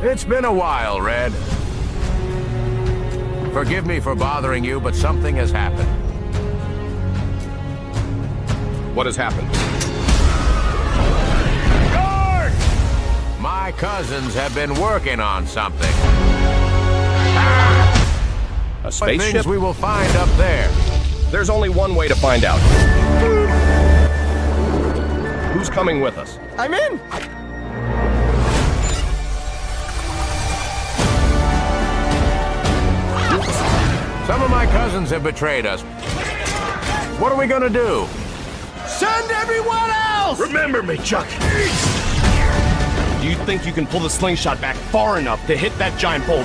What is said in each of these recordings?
It's been a while, Red. Forgive me for bothering you, but something has happened. What has happened? Guard! My cousins have been working on something. A What spaceship? things we will find up there. There's only one way to find out. Who's coming with us? I'm in! Some of my cousins have betrayed us. What are we gonna do? Send everyone else! Remember me, Chuck. Do you think you can pull the slingshot back far enough to hit that giant boulder?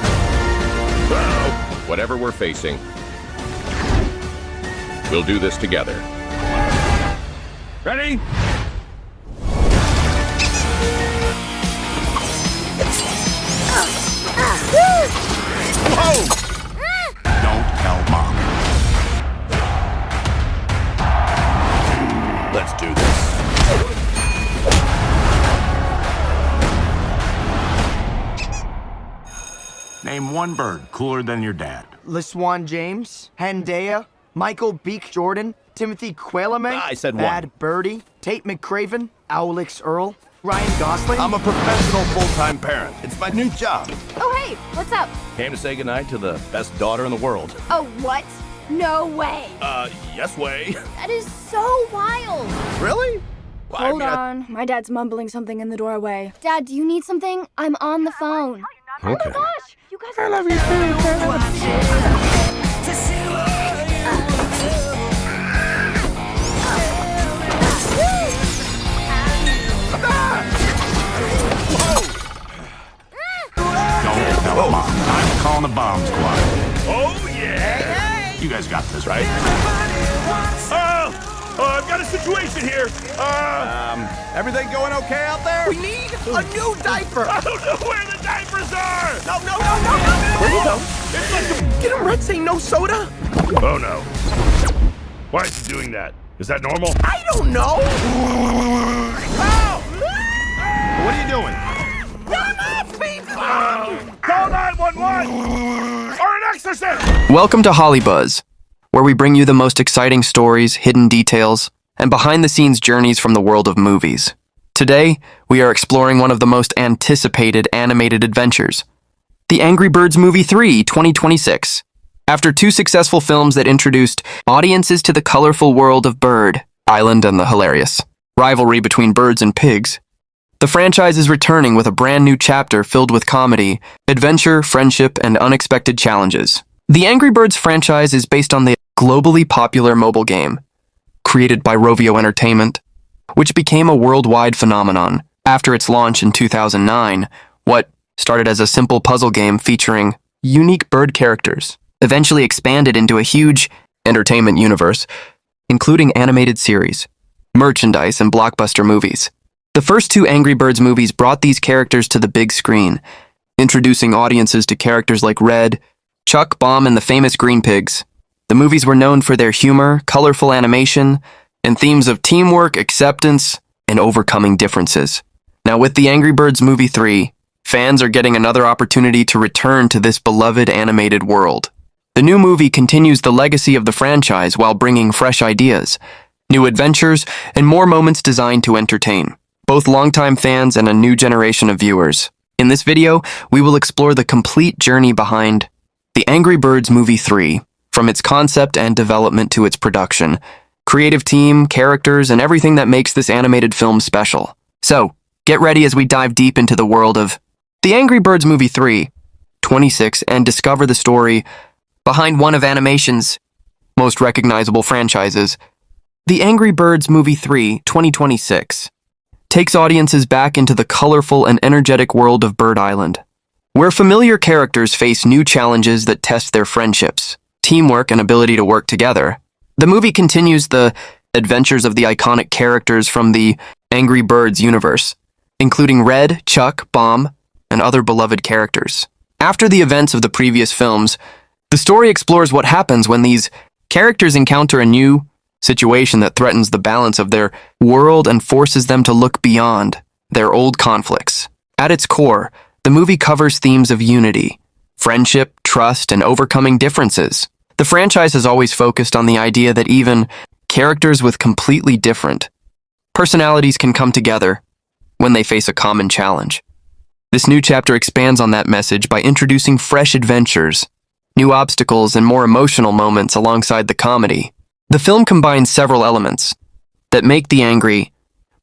Well, Whatever we're facing, we'll do this together. ready? Whoa! Don't tell Mom. Let's do this. Name one bird cooler than your dad. LaSwan James, Hendaya, Michael Beek Jordan, Timothy Qualamay, I said Bad one. Birdie, Tate McCraven, Owlix Earl, Ryan Gosling. I'm a professional full-time parent. It's my new job. Oh, hey, what's up? Came to say goodnight to the best daughter in the world. Oh, what? No way. Yes way. That is so wild. Really? Well, I Hold mean, on. My dad's mumbling something in the doorway. Dad, do you need something? I'm on the phone. Oh Okay. my gosh. You guys are... love you too. Don't tell Mom. I'm calling the bomb squad. Oh, yeah! You guys got this, right? I've got a situation here. Everything going okay out there? We need a new diaper! I don't know where the diapers are! No! Where'd he go? Get him, Red, say no soda? Oh, no. Why is he doing that? Is that normal? I don't know! What are you doing? Call 911! Or an exorcist! Welcome to Hollybuzz, where we bring you the most exciting stories, hidden details, and behind-the-scenes journeys from the world of movies. Today, we are exploring one of the most anticipated animated adventures, The Angry Birds Movie 3 2026. After two successful films that introduced audiences to the colorful world of Bird Island and the hilarious rivalry between birds and pigs, the franchise is returning with a brand new chapter filled with comedy, adventure, friendship, and unexpected challenges. The Angry Birds franchise is based on the globally popular mobile game, created by Rovio Entertainment, which became a worldwide phenomenon after its launch in 2009. What started as a simple puzzle game featuring unique bird characters eventually expanded into a huge entertainment universe, including animated series, merchandise, and blockbuster movies. The first two Angry Birds movies brought these characters to the big screen, introducing audiences to characters like Red, Chuck, Bomb, and the famous Green Pigs. The movies were known for their humor, colorful animation, and themes of teamwork, acceptance, and overcoming differences. Now, with The Angry Birds Movie 3, fans are getting another opportunity to return to this beloved animated world. The new movie continues the legacy of the franchise while bringing fresh ideas, new adventures, and more moments designed to entertain both longtime fans and a new generation of viewers. In this video, we will explore the complete journey behind The Angry Birds Movie 3, from its concept and development to its production, creative team, characters, and everything that makes this animated film special. So, get ready as we dive deep into the world of The Angry Birds Movie 3, 26, and discover the story behind one of animation's most recognizable franchises. The Angry Birds Movie 3, 2026 takes audiences back into the colorful and energetic world of Bird Island, where familiar characters face new challenges that test their friendships, teamwork, and ability to work together. The movie continues the adventures of the iconic characters from the Angry Birds universe, including Red, Chuck, Bomb, and other beloved characters. After the events of the previous films, the story explores what happens when these characters encounter a new situation that threatens the balance of their world and forces them to look beyond their old conflicts. At its core, The movie covers themes of unity, friendship, trust, and overcoming differences. The franchise has always focused on the idea that even characters with completely different personalities can come together when they face a common challenge. This new chapter expands on that message by introducing fresh adventures, new obstacles, and more emotional moments alongside the comedy. The film combines several elements that make the Angry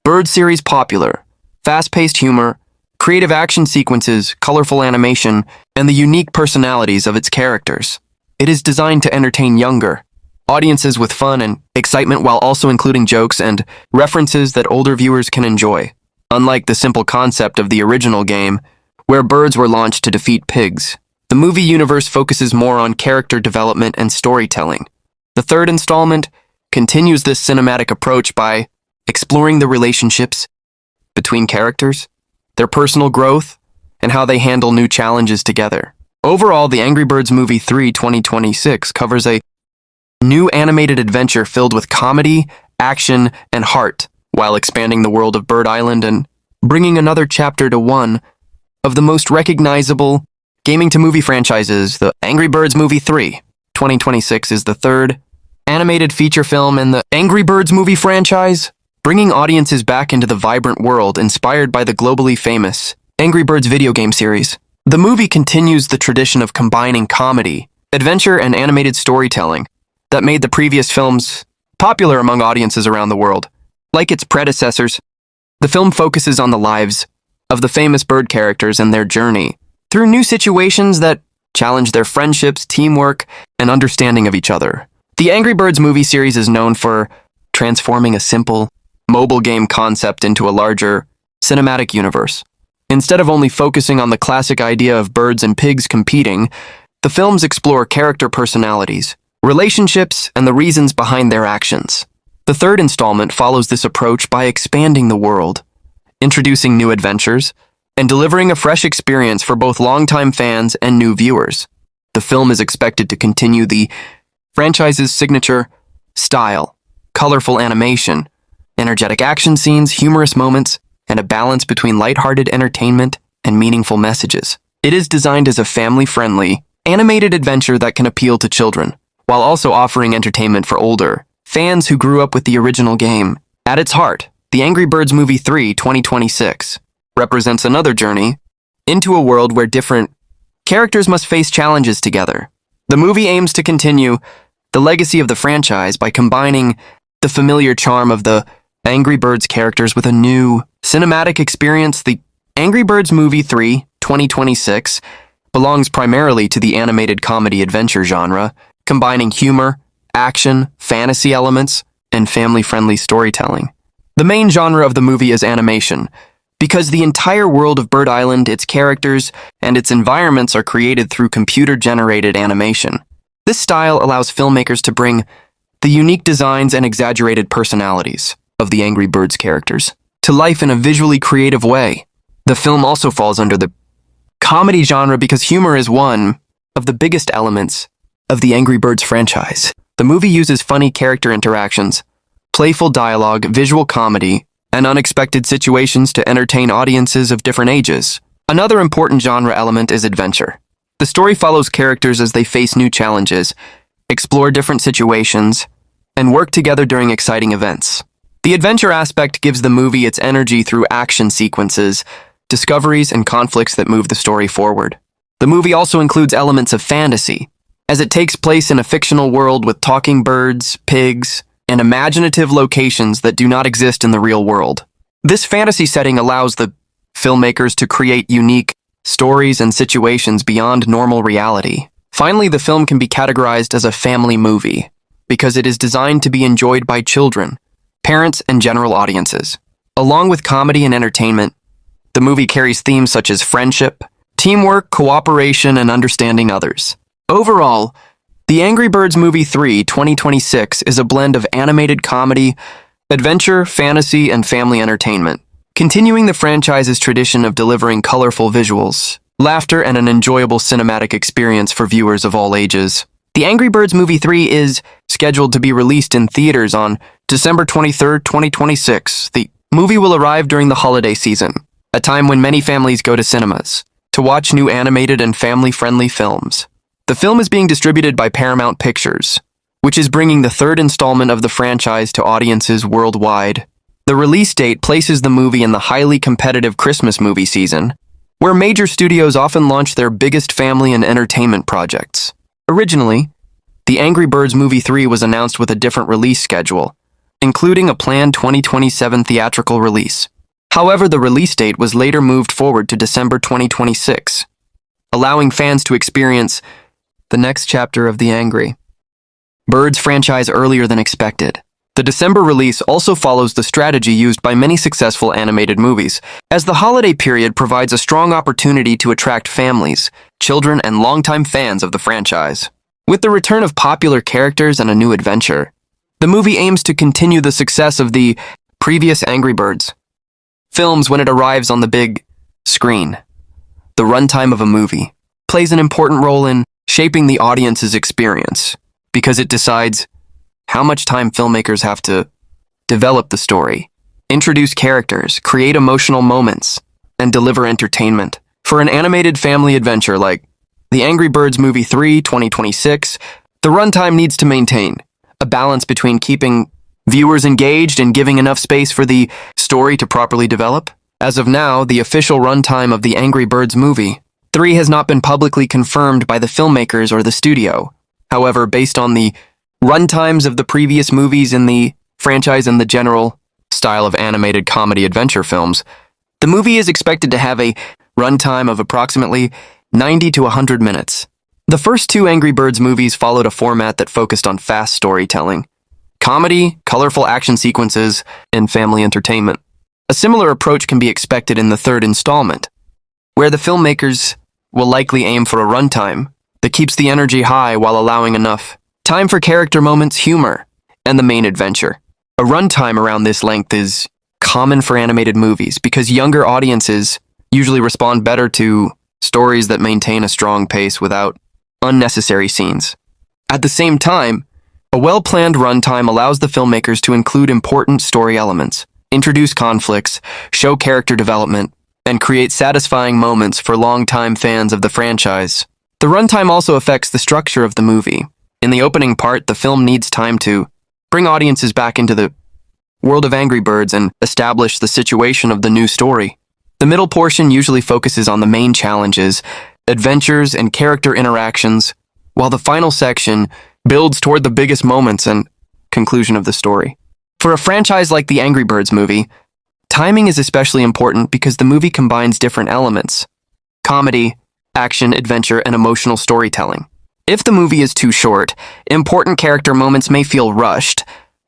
Birds series popular: fast-paced humor, creative action sequences, colorful animation, and the unique personalities of its characters. It is designed to entertain younger audiences with fun and excitement while also including jokes and references that older viewers can enjoy. Unlike the simple concept of the original game, where birds were launched to defeat pigs, the movie universe focuses more on character development and storytelling. The third installment continues this cinematic approach by exploring the relationships between characters, their personal growth, and how they handle new challenges together. Overall, The Angry Birds Movie 3 2026 covers a new animated adventure filled with comedy, action, and heart, while expanding the world of Bird Island and bringing another chapter to one of the most recognizable gaming-to-movie franchises. The Angry Birds Movie 3 2026 is the third animated feature film in the Angry Birds movie franchise, bringing audiences back into the vibrant world inspired by the globally famous Angry Birds video game series. The movie continues the tradition of combining comedy, adventure, and animated storytelling that made the previous films popular among audiences around the world. Like its predecessors, the film focuses on the lives of the famous bird characters and their journey through new situations that challenge their friendships, teamwork, and understanding of each other. The Angry Birds movie series is known for transforming a simple mobile game concept into a larger cinematic universe. Instead of only focusing on the classic idea of birds and pigs competing, the films explore character personalities, relationships, and the reasons behind their actions. The third installment follows this approach by expanding the world, introducing new adventures, and delivering a fresh experience for both longtime fans and new viewers. The film is expected to continue the franchise's signature style, colorful animation, energetic action scenes, humorous moments, and a balance between lighthearted entertainment and meaningful messages. It is designed as a family-friendly, animated adventure that can appeal to children, while also offering entertainment for older fans who grew up with the original game. At its heart, The Angry Birds Movie 3 2026 represents another journey into a world where different characters must face challenges together. The movie aims to continue the legacy of the franchise by combining the familiar charm of the Angry Birds characters with a new cinematic experience. The Angry Birds Movie 3 2026 belongs primarily to the animated comedy adventure genre, combining humor, action, fantasy elements, and family-friendly storytelling. The main genre of the movie is animation, because the entire world of Bird Island, its characters, and its environments are created through computer-generated animation. This style allows filmmakers to bring the unique designs and exaggerated personalities of the Angry Birds characters to life in a visually creative way. The film also falls under the comedy genre because humor is one of the biggest elements of the Angry Birds franchise. The movie uses funny character interactions, playful dialogue, visual comedy, and unexpected situations to entertain audiences of different ages. Another important genre element is adventure. The story follows characters as they face new challenges, explore different situations, and work together during exciting events. The adventure aspect gives the movie its energy through action sequences, discoveries, and conflicts that move the story forward. The movie also includes elements of fantasy, as it takes place in a fictional world with talking birds, pigs, and imaginative locations that do not exist in the real world. This fantasy setting allows the filmmakers to create unique stories and situations beyond normal reality. Finally, the film can be categorized as a family movie because it is designed to be enjoyed by children, parents, and general audiences. Along with comedy and entertainment, the movie carries themes such as friendship, teamwork, cooperation, and understanding others. Overall, The Angry Birds Movie 3 2026 is a blend of animated comedy, adventure, fantasy, and family entertainment, continuing the franchise's tradition of delivering colorful visuals, laughter, and an enjoyable cinematic experience for viewers of all ages. The Angry Birds Movie 3 is scheduled to be released in theaters on December 23, 2026. The movie will arrive during the holiday season, a time when many families go to cinemas. to watch new animated and family-friendly films. The film is being distributed by Paramount Pictures, which is bringing the third installment of the franchise to audiences worldwide. The release date places the movie in the highly competitive Christmas movie season, where major studios often launch their biggest family and entertainment projects. Originally, The Angry Birds Movie 3 was announced with a different release schedule, including a planned 2027 theatrical release. However, the release date was later moved forward to December 2026, allowing fans to experience the next chapter of the Angry Birds franchise earlier than expected. The December release also follows the strategy used by many successful animated movies, as the holiday period provides a strong opportunity to attract families, children, and longtime fans of the franchise. With the return of popular characters and a new adventure, the movie aims to continue the success of the previous Angry Birds films when it arrives on the big screen. The runtime of a movie plays an important role in shaping the audience's experience because it decides how much time filmmakers have to develop the story, introduce characters, create emotional moments, and deliver entertainment. For an animated family adventure like The Angry Birds Movie 3, 2026, the runtime needs to maintain a balance between keeping viewers engaged and giving enough space for the story to properly develop. As of now, the official runtime of The Angry Birds Movie 3 has not been publicly confirmed by the filmmakers or the studio. However, based on the runtimes of the previous movies in the franchise and the general style of animated comedy adventure films, the movie is expected to have a runtime of approximately 90 to 100 minutes. The first two Angry Birds movies followed a format that focused on fast storytelling, comedy, colorful action sequences, and family entertainment. A similar approach can be expected in the third installment, where the filmmakers will likely aim for a runtime that keeps the energy high while allowing enough time for character moments, humor, and the main adventure. A runtime around this length is common for animated movies because younger audiences usually respond better to stories that maintain a strong pace without unnecessary scenes. At the same time, a well-planned runtime allows the filmmakers to include important story elements, introduce conflicts, show character development, and create satisfying moments for longtime fans of the franchise. The runtime also affects the structure of the movie. In the opening part, the film needs time to bring audiences back into the world of Angry Birds and establish the situation of the new story. The middle portion usually focuses on the main challenges, adventures, and character interactions, while the final section builds toward the biggest moments and conclusion of the story. For a franchise like the Angry Birds movie, timing is especially important because the movie combines different elements: comedy, action, adventure, and emotional storytelling. If the movie is too short, important character moments may feel rushed,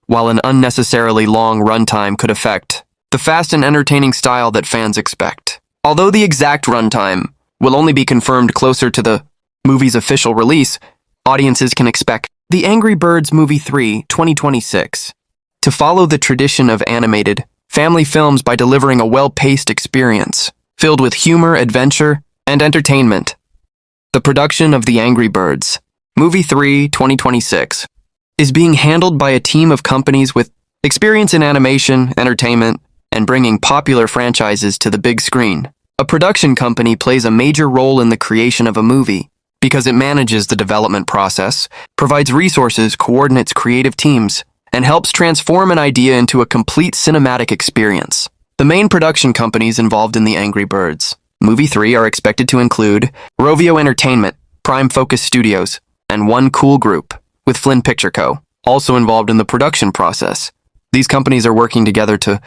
while an unnecessarily long runtime could affect the fast and entertaining style that fans expect. Although the exact runtime will only be confirmed closer to the movie's official release, audiences can expect The Angry Birds Movie 3, 2026 to follow the tradition of animated family films by delivering a well-paced experience filled with humor, adventure, and entertainment. The production of The Angry Birds Movie 3, 2026 is being handled by a team of companies with experience in animation, entertainment, and bringing popular franchises to the big screen. A production company plays a major role in the creation of a movie because it manages the development process, provides resources, coordinates creative teams, and helps transform an idea into a complete cinematic experience. The main production companies involved in The Angry Birds Movie 3 are expected to include Rovio Entertainment, Prime Focus Studios, and One Cool Group, with Flynn Picture Co. also involved in the production process. These companies are working together to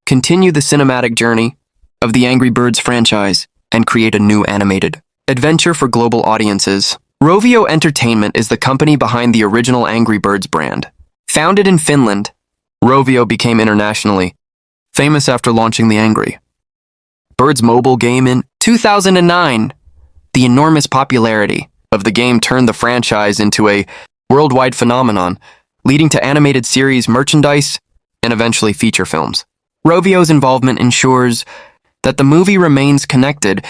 continue the cinematic journey of the Angry Birds franchise and create a new animated adventure for global audiences. Rovio Entertainment is the company behind the original Angry Birds brand. Founded in Finland, Rovio became internationally famous after launching the Angry Birds mobile game in 2009. The enormous popularity of the game turned the franchise into a worldwide phenomenon, leading to animated series, merchandise, and eventually feature films. Rovio's involvement ensures that the movie remains connected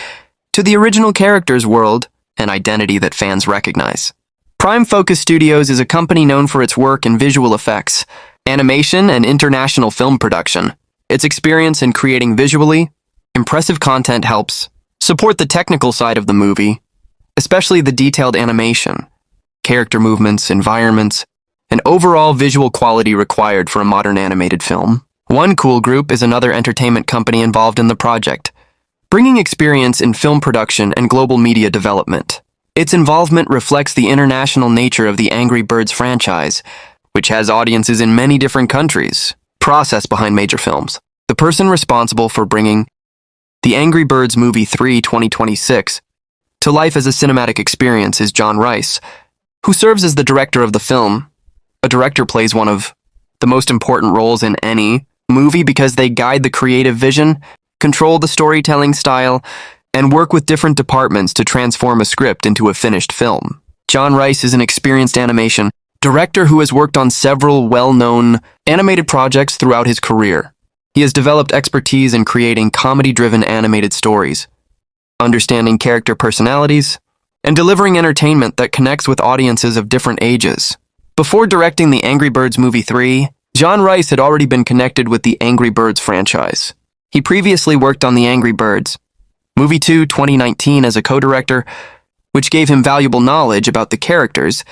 to the original character's world and identity that fans recognize. Prime Focus Studios is a company known for its work in visual effects, animation, and international film production. Its experience in creating visually impressive content helps support the technical side of the movie, especially the detailed animation, character movements, environments, and overall visual quality required for a modern animated film. One cool group is another entertainment company involved in the project, bringing experience in film production and global media development. Its involvement reflects the international nature of the Angry Birds franchise, which has audiences in many different countries. Process behind major films. The person responsible for bringing the Angry Birds Movie 3 2026 to life as a cinematic experience is John Rice, who serves as the director of the film. A director plays one of the most important roles in any movie because they guide the creative vision, control the storytelling style, and work with different departments to transform a script into a finished film. John Rice is an experienced animation director who has worked on several well-known animated projects throughout his career. He has developed expertise in creating comedy-driven animated stories, understanding character personalities, and delivering entertainment that connects with audiences of different ages. Before directing the Angry Birds Movie 3, John Rice had already been connected with the Angry Birds franchise. He previously worked on the Angry Birds Movie 2 2019 as a co-director, which gave him valuable knowledge about the characters,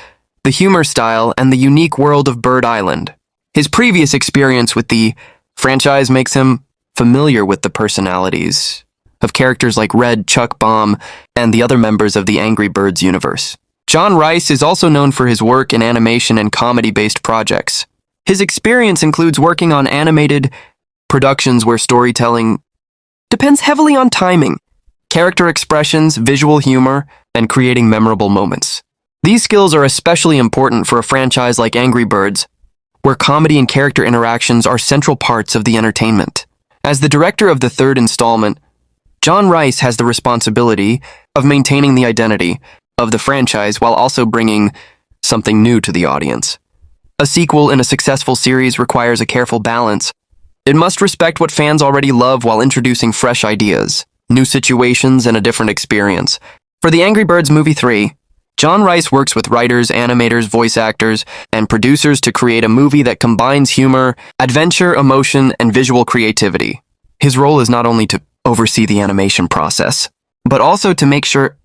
the humor style, and the unique world of Bird Island. His previous experience with the franchise makes him familiar with the personalities of characters like Red, Chuck, Bomb, and the other members of the Angry Birds universe. John Rice is also known for his work in animation and comedy-based projects. His experience includes working on animated productions where storytelling depends heavily on timing, character expressions, visual humor, and creating memorable moments. These skills are especially important for a franchise like Angry Birds, where comedy and character interactions are central parts of the entertainment. As the director of the third installment, John Rice has the responsibility of maintaining the identity of the franchise while also bringing something new to the audience. A sequel in a successful series requires a careful balance. It must respect what fans already love while introducing fresh ideas, new situations, and a different experience. For the Angry Birds Movie 3, John Rice works with writers, animators, voice actors, and producers to create a movie that combines humor, adventure, emotion, and visual creativity. His role is not only to oversee the animation process, but also to make sure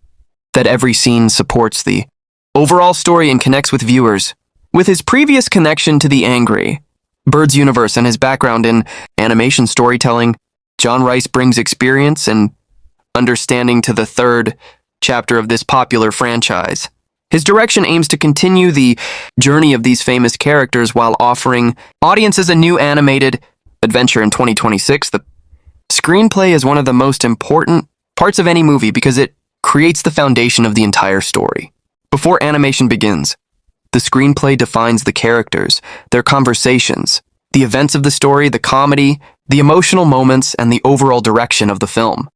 that every scene supports the overall story and connects with viewers. With his previous connection to the Angry Birds universe and his background in animation storytelling, John Rice brings experience and understanding to the third chapter of this popular franchise. His direction aims to continue the journey of these famous characters while offering audiences a new animated adventure in 2026. The screenplay is one of the most important parts of any movie because it creates the foundation of the entire story. Before animation begins, the screenplay defines the characters, their conversations, the events of the story, the comedy, the emotional moments, and the overall direction of the film.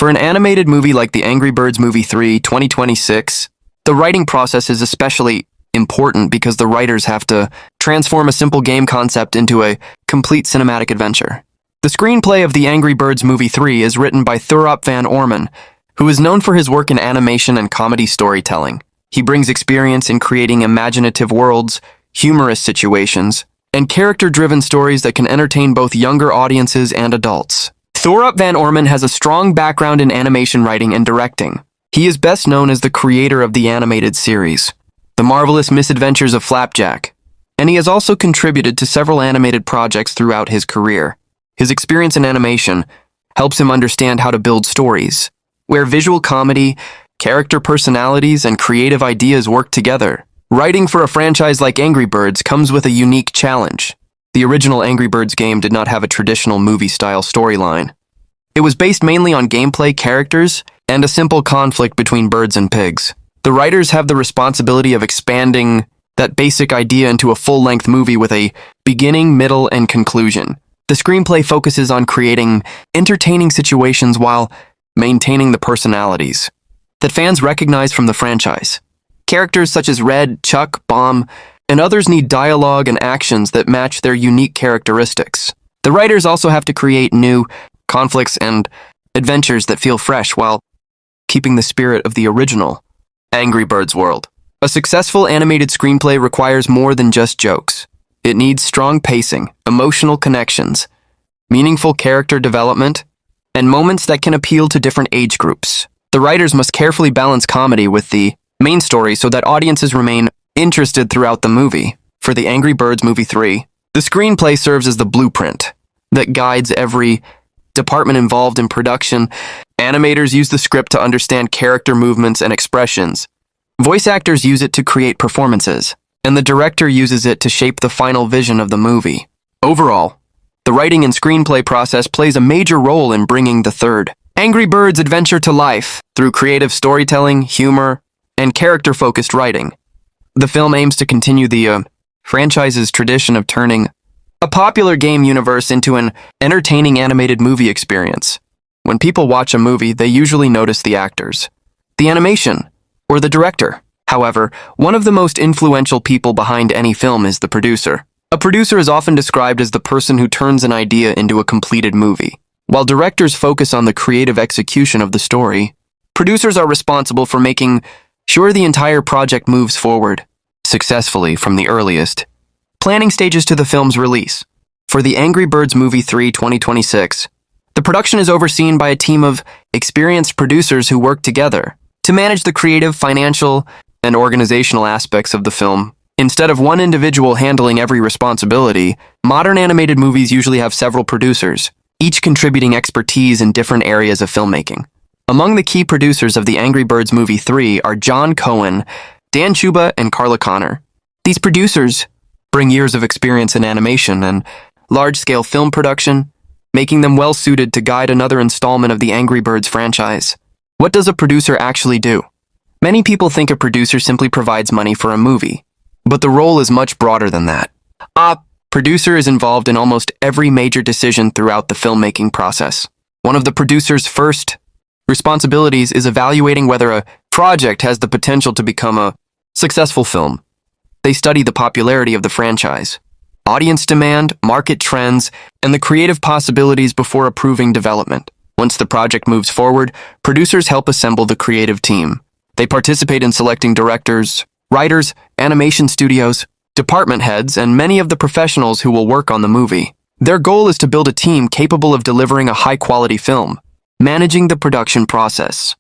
For an animated movie like the Angry Birds Movie 3 2026, the writing process is especially important because the writers have to transform a simple game concept into a complete cinematic adventure. The screenplay of the Angry Birds Movie 3 is written by Thurop Van Orman, who is known for his work in animation and comedy storytelling. He brings experience in creating imaginative worlds, humorous situations, and character-driven stories that can entertain both younger audiences and adults. Thurop Van Orman has a strong background in animation writing and directing. He is best known as the creator of the animated series, The Marvelous Misadventures of Flapjack, and he has also contributed to several animated projects throughout his career. His experience in animation helps him understand how to build stories, where visual comedy, character personalities, and creative ideas work together. Writing for a franchise like Angry Birds comes with a unique challenge. The original Angry Birds game did not have a traditional movie-style storyline. It was based mainly on gameplay, characters, and a simple conflict between birds and pigs. The writers have the responsibility of expanding that basic idea into a full-length movie with a beginning, middle, and conclusion. The screenplay focuses on creating entertaining situations while maintaining the personalities that fans recognize from the franchise. Characters such as Red, Chuck, Bomb, and others need dialogue and actions that match their unique characteristics. The writers also have to create new conflicts and adventures that feel fresh while keeping the spirit of the original Angry Birds world. A successful animated screenplay requires more than just jokes. It needs strong pacing, emotional connections, meaningful character development, and moments that can appeal to different age groups. The writers must carefully balance comedy with the main story so that audiences remain interested throughout the movie. For the Angry Birds Movie 3, the screenplay serves as the blueprint that guides every department involved in production. Animators use the script to understand character movements and expressions. Voice actors use it to create performances, and the director uses it to shape the final vision of the movie. Overall, the writing and screenplay process plays a major role in bringing the third Angry Birds adventure to life through creative storytelling, humor, and character-focused writing. The film aims to continue the franchise's tradition of turning a popular game universe into an entertaining animated movie experience. When people watch a movie, they usually notice the actors, the animation, or the director. However, one of the most influential people behind any film is the producer. A producer is often described as the person who turns an idea into a completed movie. While directors focus on the creative execution of the story, producers are responsible for making sure the entire project moves forward successfully from the earliest planning stages to the film's release. For the Angry Birds Movie 3 2026, the production is overseen by a team of experienced producers who work together to manage the creative, financial, and organizational aspects of the film. Instead of one individual handling every responsibility, modern animated movies usually have several producers, each contributing expertise in different areas of filmmaking. Among the key producers of the Angry Birds Movie 3 are John Cohen, Dan Chuba, and Carla Connor. These producers bring years of experience in animation and large-scale film production, making them well-suited to guide another installment of the Angry Birds franchise. What does a producer actually do? Many people think a producer simply provides money for a movie, but the role is much broader than that. A producer is involved in almost every major decision throughout the filmmaking process. One of the producer's first responsibilities is evaluating whether a project has the potential to become a successful film. They study the popularity of the franchise, audience demand, market trends, and the creative possibilities before approving development. Once the project moves forward, producers help assemble the creative team. They participate in selecting directors, writers, animation studios, department heads, and many of the professionals who will work on the movie. Their goal is to build a team capable of delivering a high-quality film, managing the production process.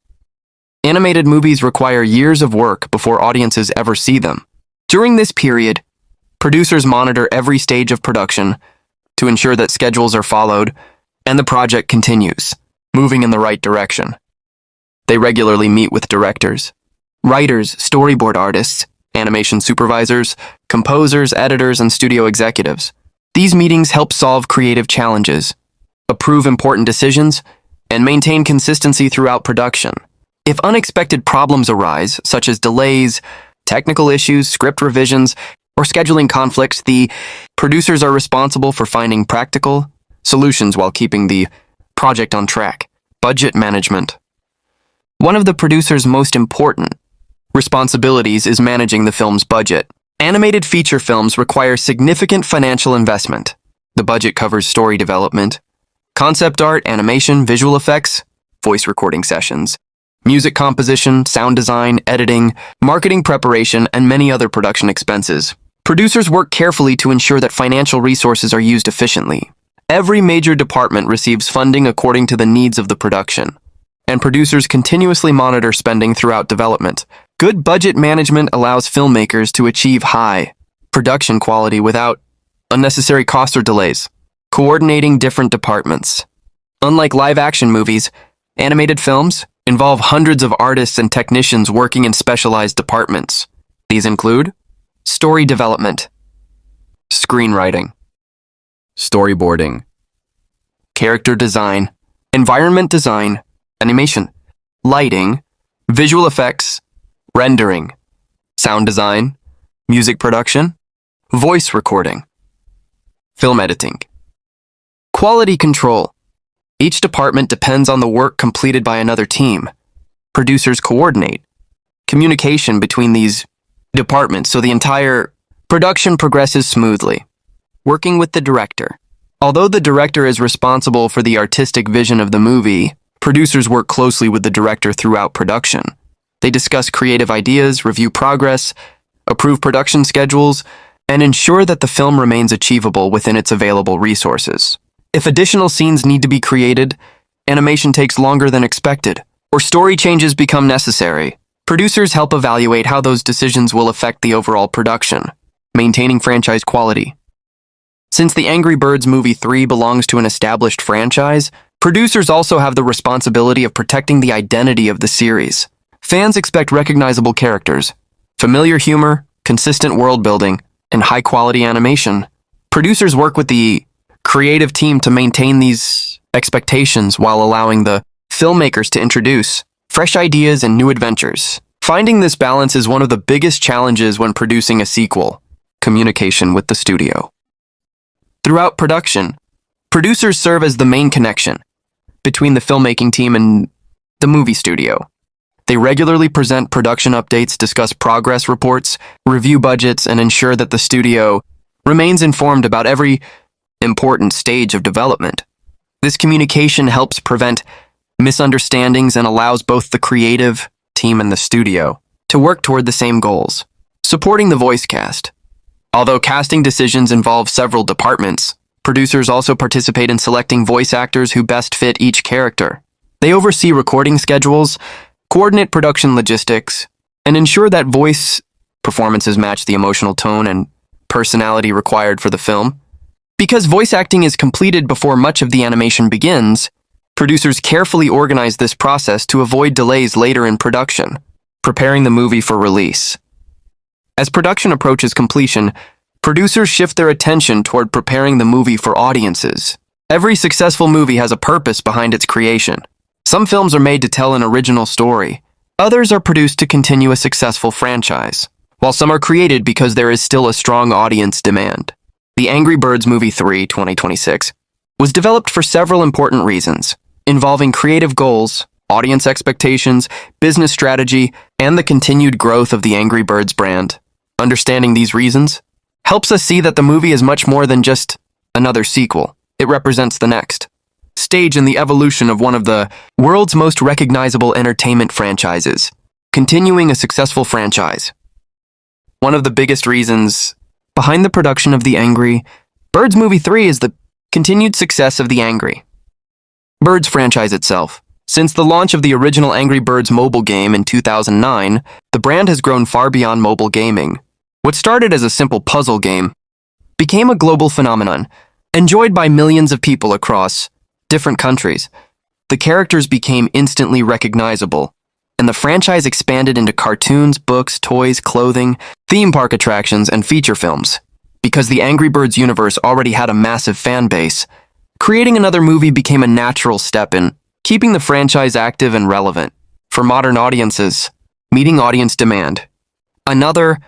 Animated movies require years of work before audiences ever see them. During this period, producers monitor every stage of production to ensure that schedules are followed and the project continues, moving in the right direction. They regularly meet with directors, writers, storyboard artists, animation supervisors, composers, editors, and studio executives. These meetings help solve creative challenges, approve important decisions, and maintain consistency throughout production. If unexpected problems arise, such as delays, technical issues, script revisions, or scheduling conflicts, the producers are responsible for finding practical solutions while keeping the project on track. Budget management. One of the producer's most important responsibilities is managing the film's budget. Animated feature films require significant financial investment. The budget covers story development, concept art, animation, visual effects, voice recording sessions, music composition, sound design, editing, marketing preparation, and many other production expenses. Producers work carefully to ensure that financial resources are used efficiently. Every major department receives funding according to the needs of the production, and producers continuously monitor spending throughout development. Good budget management allows filmmakers to achieve high production quality without unnecessary costs or delays. Coordinating different departments. Unlike live-action movies, animated films involve hundreds of artists and technicians working in specialized departments. These include story development, screenwriting, storyboarding, character design, environment design, animation, lighting, visual effects, rendering, sound design, music production, voice recording, film editing. Quality control. Each department depends on the work completed by another team. Producers coordinate communication between these departments so the entire production progresses smoothly. Working with the director. Although the director is responsible for the artistic vision of the movie, producers work closely with the director throughout production. They discuss creative ideas, review progress, approve production schedules, and ensure that the film remains achievable within its available resources. If additional scenes need to be created, animation takes longer than expected, or story changes become necessary, producers help evaluate how those decisions will affect the overall production, maintaining franchise quality. Since the Angry Birds Movie 3 belongs to an established franchise, producers also have the responsibility of protecting the identity of the series. Fans expect recognizable characters, familiar humor, consistent world building, and high-quality animation. Producers work with the creative team to maintain these expectations while allowing the filmmakers to introduce fresh ideas and new adventures. Finding this balance is one of the biggest challenges when producing a sequel: communication with the studio. Throughout production, producers serve as the main connection between the filmmaking team and the movie studio. They regularly present production updates, discuss progress reports, review budgets, and ensure that the studio remains informed about every important stage of development. This communication helps prevent misunderstandings and allows both the creative team and the studio to work toward the same goals. Supporting the voice cast. Although casting decisions involve several departments, producers also participate in selecting voice actors who best fit each character. They oversee recording schedules, coordinate production logistics, and ensure that voice performances match the emotional tone and personality required for the film. Because voice acting is completed before much of the animation begins, producers carefully organize this process to avoid delays later in production, preparing the movie for release. As production approaches completion, producers shift their attention toward preparing the movie for audiences. Every successful movie has a purpose behind its creation. Some films are made to tell an original story. Others are produced to continue a successful franchise, while some are created because there is still a strong audience demand. The Angry Birds Movie 3, 2026, was developed for several important reasons, involving creative goals, audience expectations, business strategy, and the continued growth of the Angry Birds brand. Understanding these reasons helps us see that the movie is much more than just another sequel. It represents the next stage in the evolution of one of the world's most recognizable entertainment franchises, continuing a successful franchise. One of the biggest reasons behind the production of the Angry Birds Movie 3 is the continued success of the Angry Birds franchise itself. Since the launch of the original Angry Birds mobile game in 2009, the brand has grown far beyond mobile gaming. What started as a simple puzzle game became a global phenomenon, enjoyed by millions of people across different countries. The characters became instantly recognizable, and the franchise expanded into cartoons, books, toys, clothing, theme park attractions, and feature films. Because the Angry Birds universe already had a massive fan base, creating another movie became a natural step in keeping the franchise active and relevant for modern audiences, meeting audience demand. Another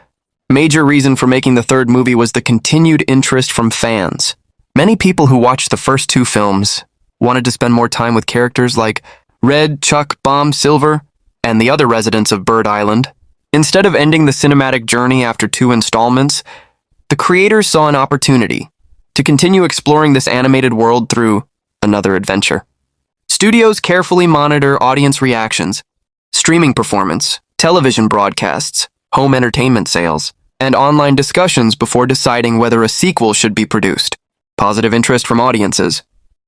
major reason for making the third movie was the continued interest from fans. Many people who watched the first two films wanted to spend more time with characters like Red, Chuck, Bomb, Silver, and the other residents of Bird Island. Instead of ending the cinematic journey after two installments, the creators saw an opportunity to continue exploring this animated world through another adventure. Studios carefully monitor audience reactions, streaming performance, television broadcasts, home entertainment sales, and online discussions before deciding whether a sequel should be produced. Positive interest from audiences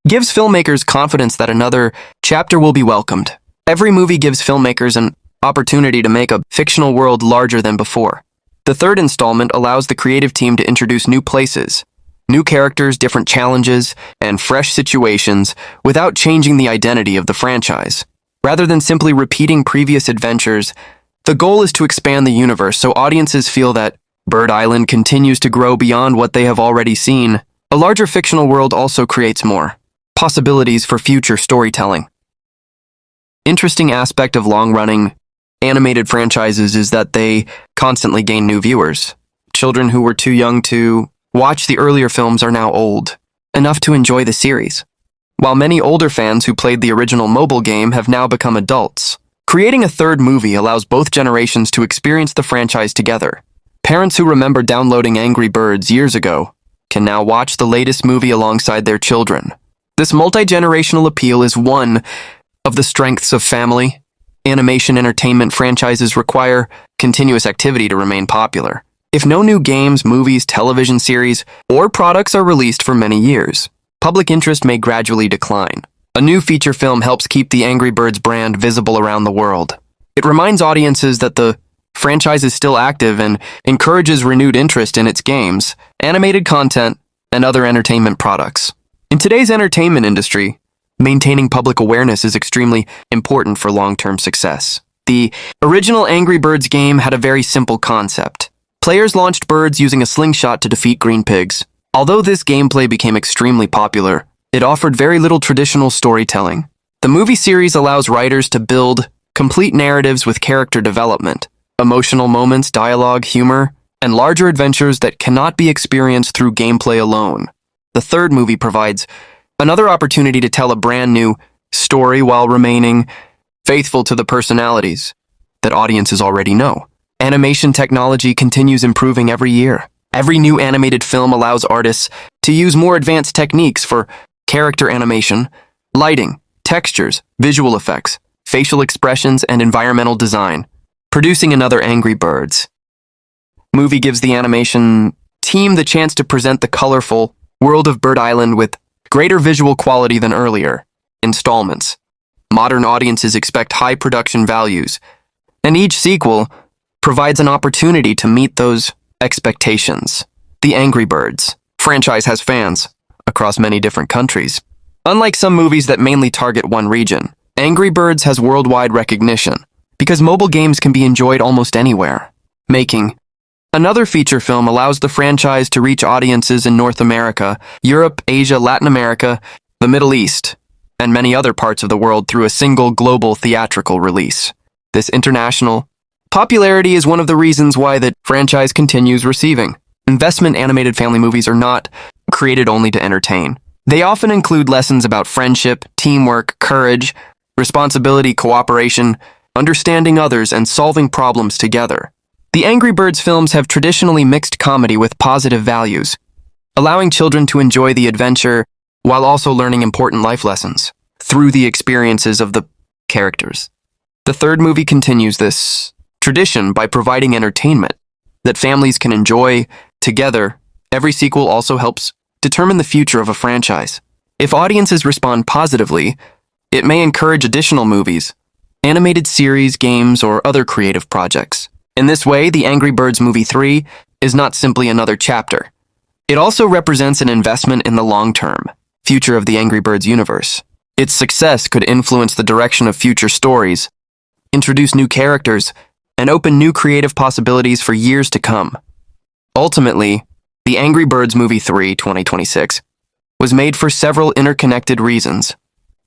gives filmmakers confidence that another chapter will be welcomed. Every movie gives filmmakers an opportunity to make a fictional world larger than before. The third installment allows the creative team to introduce new places, new characters, different challenges, and fresh situations without changing the identity of the franchise. Rather than simply repeating previous adventures, the goal is to expand the universe so audiences feel that Bird Island continues to grow beyond what they have already seen. A larger fictional world also creates more possibilities for future storytelling. Interesting aspect of long-running animated franchises is that they constantly gain new viewers. Children who were too young to watch the earlier films are now old enough to enjoy the series, while many older fans who played the original mobile game have now become adults. Creating a third movie allows both generations to experience the franchise together. Parents who remember downloading Angry Birds years ago can now watch the latest movie alongside their children. This multi-generational appeal is one of the strengths of family. Animation entertainment franchises require continuous activity to remain popular. If no new games, movies, television series, or products are released for many years, public interest may gradually decline. A new feature film helps keep the Angry Birds brand visible around the world. It reminds audiences that the franchise is still active and encourages renewed interest in its games, animated content, and other entertainment products. In today's entertainment industry, maintaining public awareness is extremely important for long-term success. The original Angry Birds game had a very simple concept. Players launched birds using a slingshot to defeat green pigs. Although this gameplay became extremely popular, it offered very little traditional storytelling. The movie series allows writers to build complete narratives with character development, emotional moments, dialogue, humor, and larger adventures that cannot be experienced through gameplay alone. The third movie provides another opportunity to tell a brand new story while remaining faithful to the personalities that audiences already know. Animation technology continues improving every year. Every new animated film allows artists to use more advanced techniques for character animation, lighting, textures, visual effects, facial expressions, and environmental design, producing another Angry Birds movie gives the animation team the chance to present the colorful world of Bird Island with greater visual quality than earlier installments. Modern audiences expect high production values, and each sequel provides an opportunity to meet those expectations. The Angry Birds franchise has fans across many different countries. Unlike some movies that mainly target one region, Angry Birds has worldwide recognition because mobile games can be enjoyed almost anywhere. Making another feature film allows the franchise to reach audiences in North America, Europe, Asia, Latin America, the Middle East, and many other parts of the world through a single global theatrical release. This international popularity is one of the reasons why the franchise continues receiving. Investment animated family movies are not created only to entertain. They often include lessons about friendship, teamwork, courage, responsibility, cooperation, understanding others, and solving problems together. The Angry Birds films have traditionally mixed comedy with positive values, allowing children to enjoy the adventure while also learning important life lessons through the experiences of the characters. The third movie continues this tradition by providing entertainment that families can enjoy together. Every sequel also helps determine the future of a franchise. If audiences respond positively, it may encourage additional movies, animated series, games, or other creative projects. In this way, the Angry Birds Movie 3 is not simply another chapter. It also represents an investment in the long-term future of the Angry Birds universe. Its success could influence the direction of future stories, introduce new characters, and open new creative possibilities for years to come. Ultimately, the Angry Birds Movie 3 2026 was made for several interconnected reasons.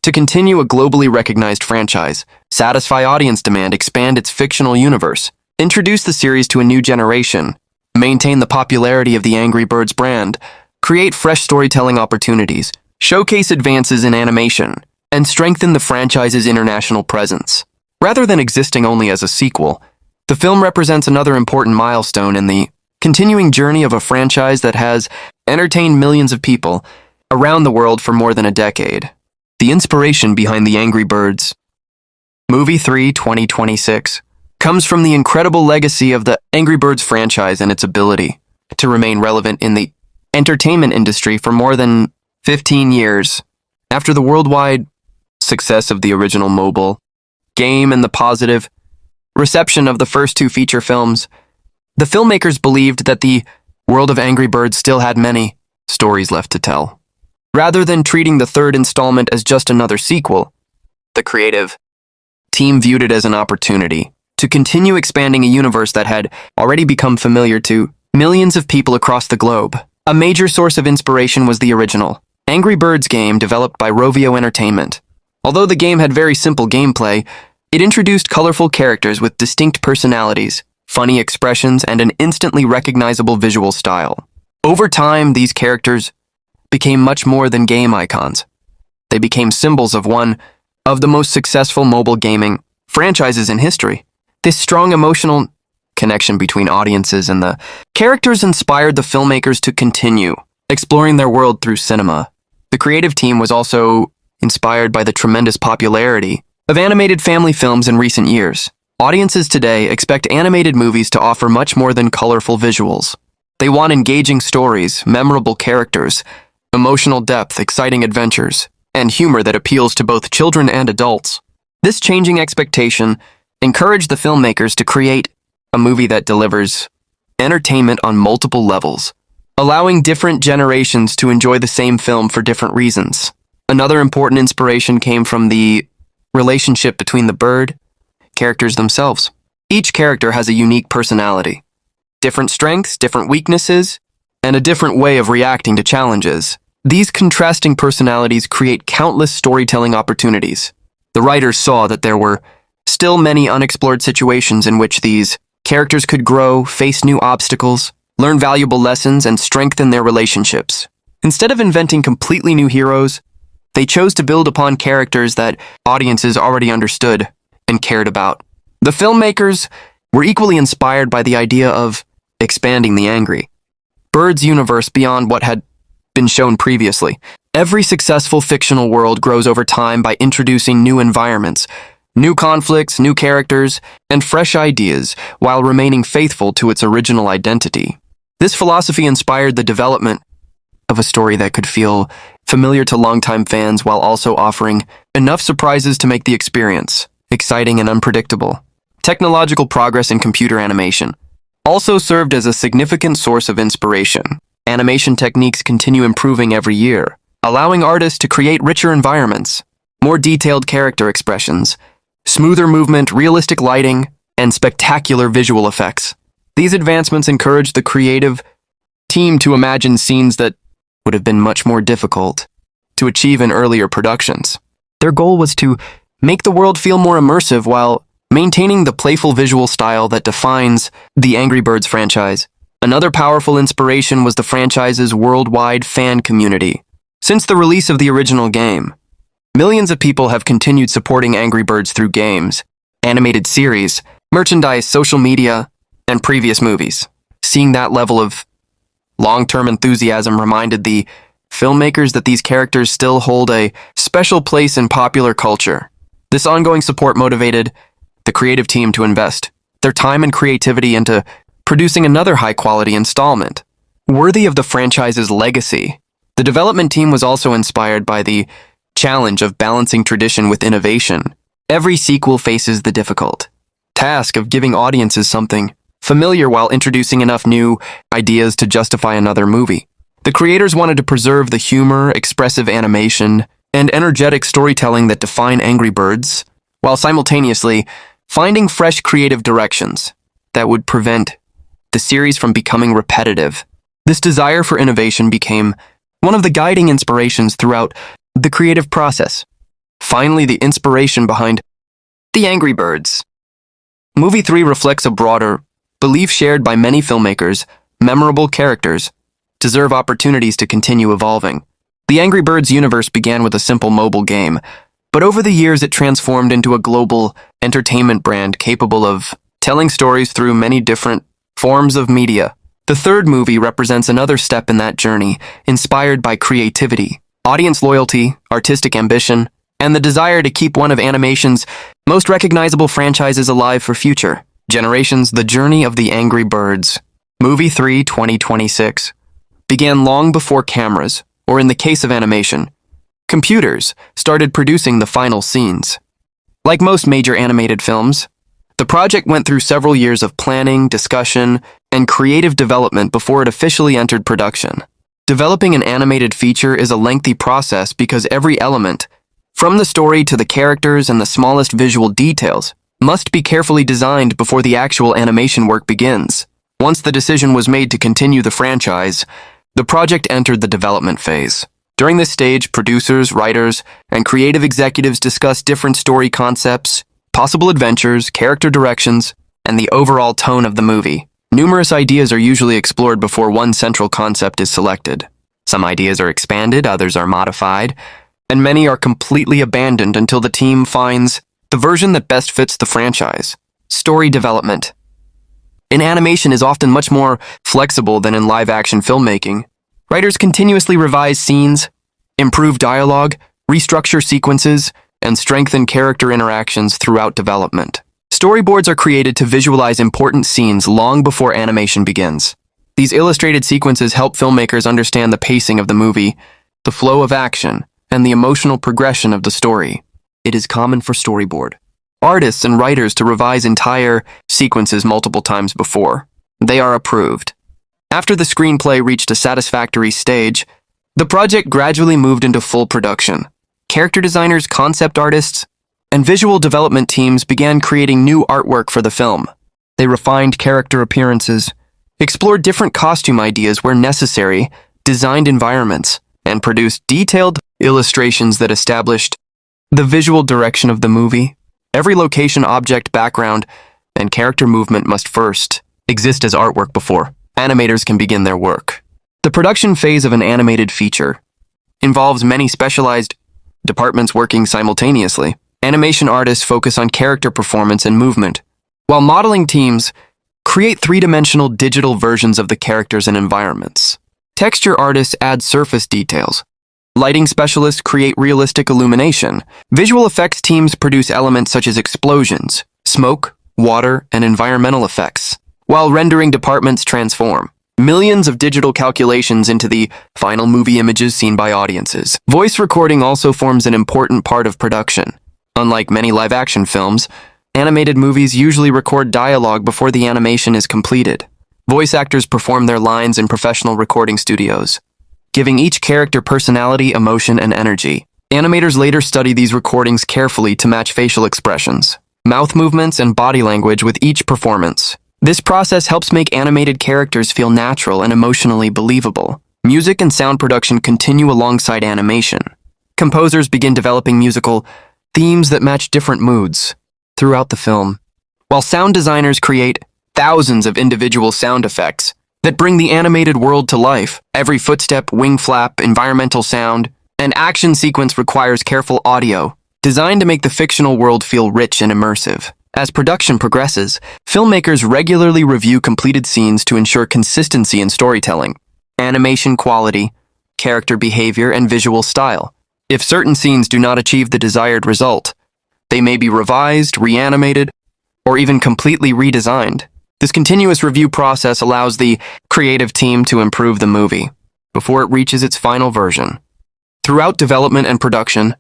To continue a globally recognized franchise, satisfy audience demand, expand its fictional universe, introduce the series to a new generation, maintain the popularity of the Angry Birds brand, create fresh storytelling opportunities, showcase advances in animation, and strengthen the franchise's international presence. Rather than existing only as a sequel, the film represents another important milestone in the continuing journey of a franchise that has entertained millions of people around the world for more than a decade. The inspiration behind the Angry Birds Movie 3 2026 comes from the incredible legacy of the Angry Birds franchise and its ability to remain relevant in the entertainment industry for more than 15 years. After the worldwide success of the original mobile game and the positive reception of the first two feature films, the filmmakers believed that the world of Angry Birds still had many stories left to tell. Rather than treating the third installment as just another sequel, the creative team viewed it as an opportunity to continue expanding a universe that had already become familiar to millions of people across the globe. A major source of inspiration was the original Angry Birds game developed by Rovio Entertainment. Although the game had very simple gameplay, it introduced colorful characters with distinct personalities, funny expressions, and an instantly recognizable visual style. Over time, these characters became much more than game icons. They became symbols of one of the most successful mobile gaming franchises in history. This strong emotional connection between audiences and the characters inspired the filmmakers to continue exploring their world through cinema. The creative team was also inspired by the tremendous popularity of animated family films in recent years. Audiences today expect animated movies to offer much more than colorful visuals. They want engaging stories, memorable characters, emotional depth, exciting adventures, and humor that appeals to both children and adults. This changing expectation encouraged the filmmakers to create a movie that delivers entertainment on multiple levels, allowing different generations to enjoy the same film for different reasons. Another important inspiration came from the relationship between the bird characters themselves. Each character has a unique personality, different strengths, different weaknesses, and a different way of reacting to challenges. These contrasting personalities create countless storytelling opportunities. The writers saw that there were still many unexplored situations in which these characters could grow, face new obstacles, learn valuable lessons, and strengthen their relationships. Instead of inventing completely new heroes, they chose to build upon characters that audiences already understood and cared about. The filmmakers were equally inspired by the idea of expanding the Angry Birds universe beyond what had been shown previously. Every successful fictional world grows over time by introducing new environments, new conflicts, new characters, and fresh ideas while remaining faithful to its original identity. This philosophy inspired the development of a story that could feel familiar to longtime fans while also offering enough surprises to make the experience exciting and unpredictable. Technological progress in computer animation also served as a significant source of inspiration. Animation techniques continue improving every year, allowing artists to create richer environments, more detailed character expressions, smoother movement, realistic lighting, and spectacular visual effects. These advancements encouraged the creative team to imagine scenes that would have been much more difficult to achieve in earlier productions. Their goal was to make the world feel more immersive while maintaining the playful visual style that defines the Angry Birds franchise. Another powerful inspiration was the franchise's worldwide fan community. Since the release of the original game, millions of people have continued supporting Angry Birds through games, animated series, merchandise, social media, and previous movies. Seeing that level of long-term enthusiasm reminded the filmmakers that these characters still hold a special place in popular culture. This ongoing support motivated the creative team to invest their time and creativity into producing another high-quality installment, worthy of the franchise's legacy. The development team was also inspired by the challenge of balancing tradition with innovation. Every sequel faces the difficult task of giving audiences something familiar while introducing enough new ideas to justify another movie. The creators wanted to preserve the humor, expressive animation, and energetic storytelling that define Angry Birds, while simultaneously finding fresh creative directions that would prevent the series from becoming repetitive. This desire for innovation became one of the guiding inspirations throughout the creative process. Finally, the inspiration behind the Angry Birds. Movie 3 reflects a broader belief shared by many filmmakers. Memorable characters deserve opportunities to continue evolving. The Angry Birds universe began with a simple mobile game, but over the years it transformed into a global entertainment brand capable of telling stories through many different forms of media. The third movie represents another step in that journey, inspired by creativity, audience loyalty, artistic ambition, and the desire to keep one of animation's most recognizable franchises alive for future generations. The Journey of the Angry Birds, Movie 3 2026, began long before cameras, or in the case of animation, computers, started producing the final scenes. Like most major animated films, the project went through several years of planning, discussion, and creative development before it officially entered production. Developing an animated feature is a lengthy process because every element, from the story to the characters and the smallest visual details, must be carefully designed before the actual animation work begins. Once the decision was made to continue the franchise, the project entered the development phase. During this stage, producers, writers, and creative executives discussed different story concepts, possible adventures, character directions, and the overall tone of the movie. Numerous ideas are usually explored before one central concept is selected. Some ideas are expanded, others are modified, and many are completely abandoned until the team finds the version that best fits the franchise. Story development. In animation is often much more flexible than in live-action filmmaking. Writers continuously revise scenes, improve dialogue, restructure sequences, and strengthen character interactions throughout development. Storyboards are created to visualize important scenes long before animation begins. These illustrated sequences help filmmakers understand the pacing of the movie, the flow of action, and the emotional progression of the story. It is common for storyboard artists and writers to revise entire sequences multiple times before they are approved. After the screenplay reached a satisfactory stage, the project gradually moved into full production. Character designers, concept artists, and visual development teams began creating new artwork for the film. They refined character appearances, explored different costume ideas where necessary, designed environments, and produced detailed illustrations that established the visual direction of the movie. Every location, object, background, and character movement must first exist as artwork before animators can begin their work. The production phase of an animated feature involves many specialized departments working simultaneously. Animation artists focus on character performance and movement, while modeling teams create three-dimensional digital versions of the characters and environments. Texture artists add surface details. Lighting specialists create realistic illumination. Visual effects teams produce elements such as explosions, smoke, water, and environmental effects, while rendering departments transform millions of digital calculations into the final movie images seen by audiences. Voice recording also forms an important part of production. Unlike many live-action films, animated movies usually record dialogue before the animation is completed. Voice actors perform their lines in professional recording studios, giving each character personality, emotion, and energy. Animators later study these recordings carefully to match facial expressions, mouth movements, and body language with each performance. This process helps make animated characters feel natural and emotionally believable. Music and sound production continue alongside animation. Composers begin developing musical themes that match different moods throughout the film, while sound designers create thousands of individual sound effects that bring the animated world to life. Every footstep, wing flap, environmental sound, and action sequence requires careful audio, designed to make the fictional world feel rich and immersive. As production progresses, filmmakers regularly review completed scenes to ensure consistency in storytelling, animation quality, character behavior, and visual style. If certain scenes do not achieve the desired result, they may be revised, reanimated, or even completely redesigned. This continuous review process allows the creative team to improve the movie before it reaches its final version. Throughout development and production,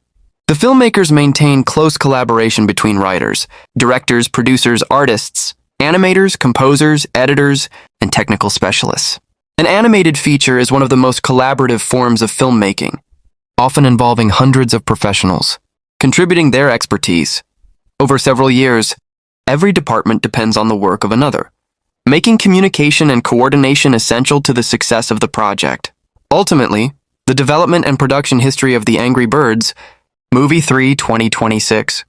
the filmmakers maintain close collaboration between writers, directors, producers, artists, animators, composers, editors, and technical specialists. An animated feature is one of the most collaborative forms of filmmaking, often involving hundreds of professionals, contributing their expertise. Over several years, every department depends on the work of another, making communication and coordination essential to the success of the project. Ultimately, the development and production history of The Angry Birds Movie 3 2026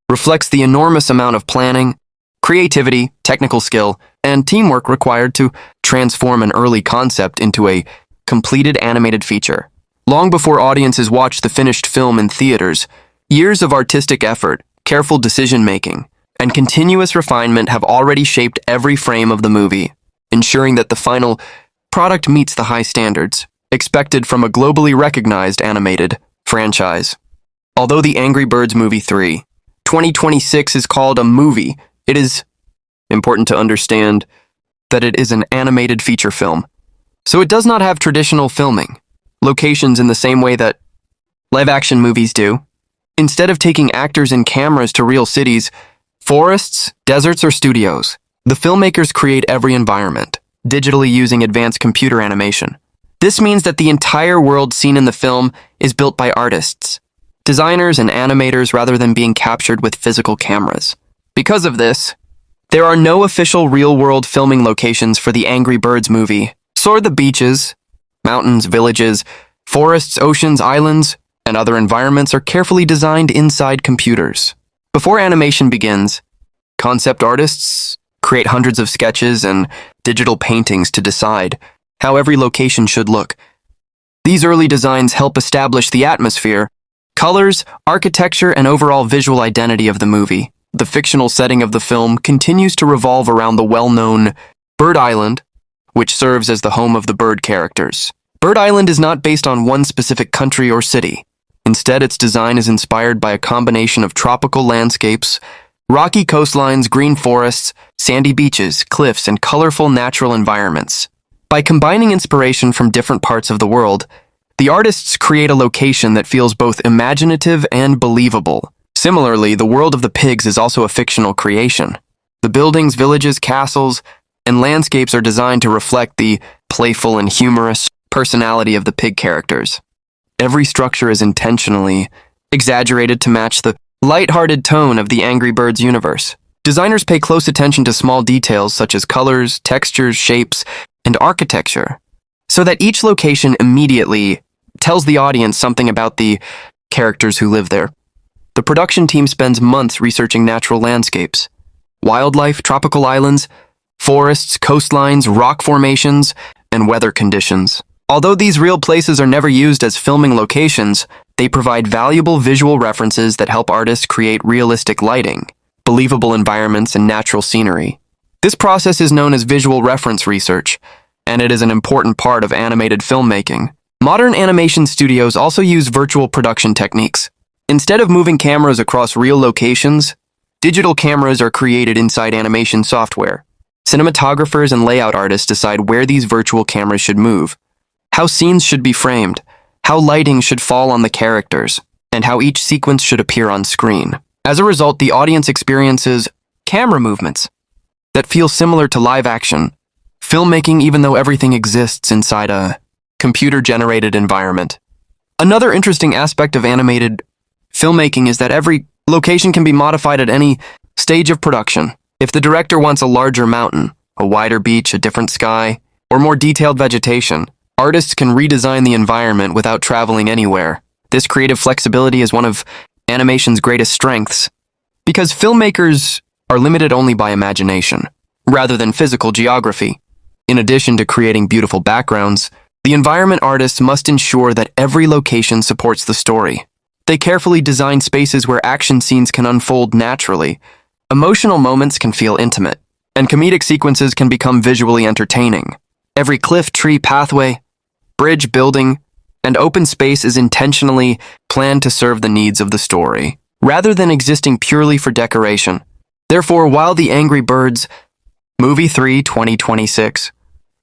reflects the enormous amount of planning, creativity, technical skill, and teamwork required to transform an early concept into a completed animated feature. Long before audiences watch the finished film in theaters, years of artistic effort, careful decision-making, and continuous refinement have already shaped every frame of the movie, ensuring that the final product meets the high standards expected from a globally recognized animated franchise. Although The Angry Birds Movie 3 2026 is called a movie, it is important to understand that it is an animated feature film, so it does not have traditional filming locations in the same way that live-action movies do. Instead of taking actors and cameras to real cities, forests, deserts, or studios, the filmmakers create every environment, digitally using advanced computer animation. This means that the entire world seen in the film is built by artists, designers, and animators rather than being captured with physical cameras. Because of this, there are no official real-world filming locations for the Angry Birds movie. So the beaches, mountains, villages, forests, oceans, islands, and other environments are carefully designed inside computers. Before animation begins, concept artists create hundreds of sketches and digital paintings to decide how every location should look. These early designs help establish the atmosphere, colors, architecture, and overall visual identity of the movie. The fictional setting of the film continues to revolve around the well-known Bird Island, which serves as the home of the bird characters. Bird Island is not based on one specific country or city. Instead, its design is inspired by a combination of tropical landscapes, rocky coastlines, green forests, sandy beaches, cliffs, and colorful natural environments. By combining inspiration from different parts of the world, The artists create a location that feels both imaginative and believable. Similarly, the world of the pigs is also a fictional creation. The buildings, villages, castles, and landscapes are designed to reflect the playful and humorous personality of the pig characters. Every structure is intentionally exaggerated to match the light-hearted tone of the Angry Birds universe. Designers pay close attention to small details such as colors, textures, shapes, and architecture, so that each location immediately tells the audience something about the characters who live there. The production team spends months researching natural landscapes, wildlife, tropical islands, forests, coastlines, rock formations, and weather conditions. Although these real places are never used as filming locations, they provide valuable visual references that help artists create realistic lighting, believable environments, and natural scenery. This process is known as visual reference research, and it is an important part of animated filmmaking. Modern animation studios also use virtual production techniques. Instead of moving cameras across real locations, digital cameras are created inside animation software. Cinematographers and layout artists decide where these virtual cameras should move, how scenes should be framed, how lighting should fall on the characters, and how each sequence should appear on screen. As a result, the audience experiences camera movements that feel similar to live action filmmaking, even though everything exists inside a computer-generated environment. Another interesting aspect of animated filmmaking is that every location can be modified at any stage of production. If the director wants a larger mountain, a wider beach, a different sky, or more detailed vegetation, artists can redesign the environment without traveling anywhere. This creative flexibility is one of animation's greatest strengths, because filmmakers are limited only by imagination, rather than physical geography. In addition to creating beautiful backgrounds, the environment artists must ensure that every location supports the story. They carefully design spaces where action scenes can unfold naturally, emotional moments can feel intimate, and comedic sequences can become visually entertaining. Every cliff, tree, pathway, bridge, building, and open space is intentionally planned to serve the needs of the story, rather than existing purely for decoration. Therefore, while The Angry Birds Movie 3 2026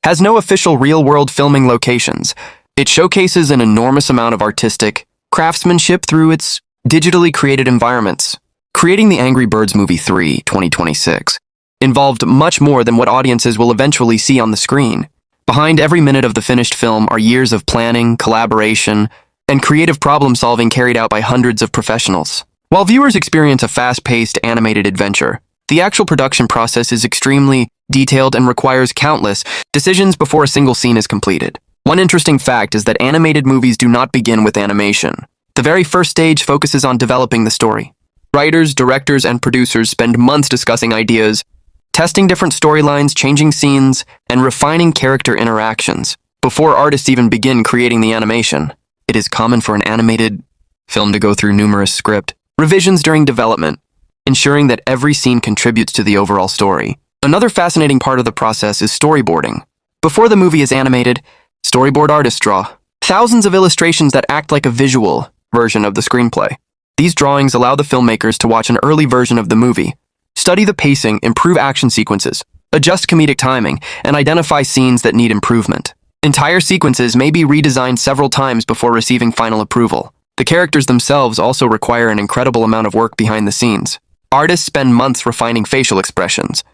has no official real-world filming locations, it showcases an enormous amount of artistic craftsmanship through its digitally created environments. Creating The Angry Birds Movie 3 2026 involved much more than what audiences will eventually see on the screen. Behind every minute of the finished film are years of planning, collaboration, and creative problem-solving carried out by hundreds of professionals. While viewers experience a fast-paced animated adventure, the actual production process is extremely detailed and requires countless decisions before a single scene is completed. One interesting fact is that animated movies do not begin with animation. The very first stage focuses on developing the story. Writers, directors, and producers spend months discussing ideas, testing different storylines, changing scenes, and refining character interactions. Before artists even begin creating the animation, it is common for an animated film to go through numerous script revisions during development, ensuring that every scene contributes to the overall story. Another fascinating part of the process is storyboarding. Before the movie is animated, storyboard artists draw thousands of illustrations that act like a visual version of the screenplay. These drawings allow the filmmakers to watch an early version of the movie, study the pacing, improve action sequences, adjust comedic timing, and identify scenes that need improvement. Entire sequences may be redesigned several times before receiving final approval. The characters themselves also require an incredible amount of work behind the scenes. Artists spend months refining facial expressions,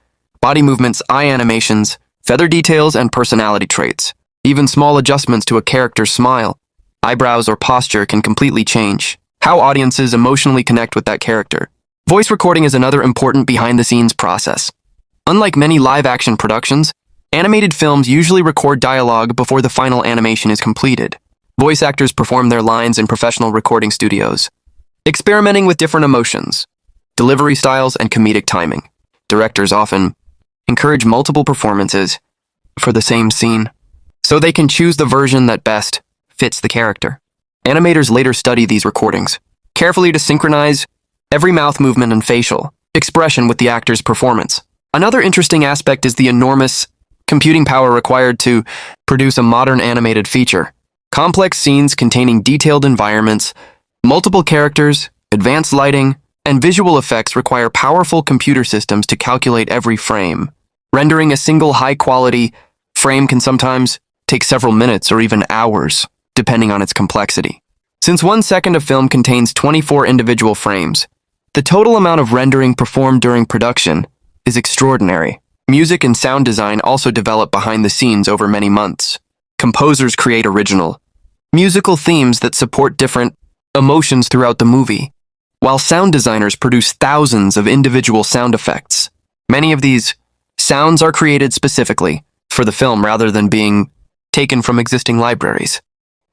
body movements, eye animations, feather details, and personality traits. Even small adjustments to a character's smile, eyebrows, or posture can completely change how audiences emotionally connect with that character. Voice recording is another important behind-the-scenes process. Unlike many live-action productions, animated films usually record dialogue before the final animation is completed. Voice actors perform their lines in professional recording studios, experimenting with different emotions, delivery styles, and comedic timing. Directors often encourage multiple performances for the same scene, so they can choose the version that best fits the character. Animators later study these recordings, carefully to synchronize every mouth movement and facial expression with the actor's performance. Another interesting aspect is the enormous computing power required to produce a modern animated feature. Complex scenes containing detailed environments, multiple characters, advanced lighting, and visual effects require powerful computer systems to calculate every frame. Rendering a single high-quality frame can sometimes take several minutes or even hours, depending on its complexity. Since 1 second of film contains 24 individual frames, the total amount of rendering performed during production is extraordinary. Music and sound design also develop behind the scenes over many months. Composers create original, musical themes that support different emotions throughout the movie, while sound designers produce thousands of individual sound effects. Many of these sounds are created specifically for the film rather than being taken from existing libraries.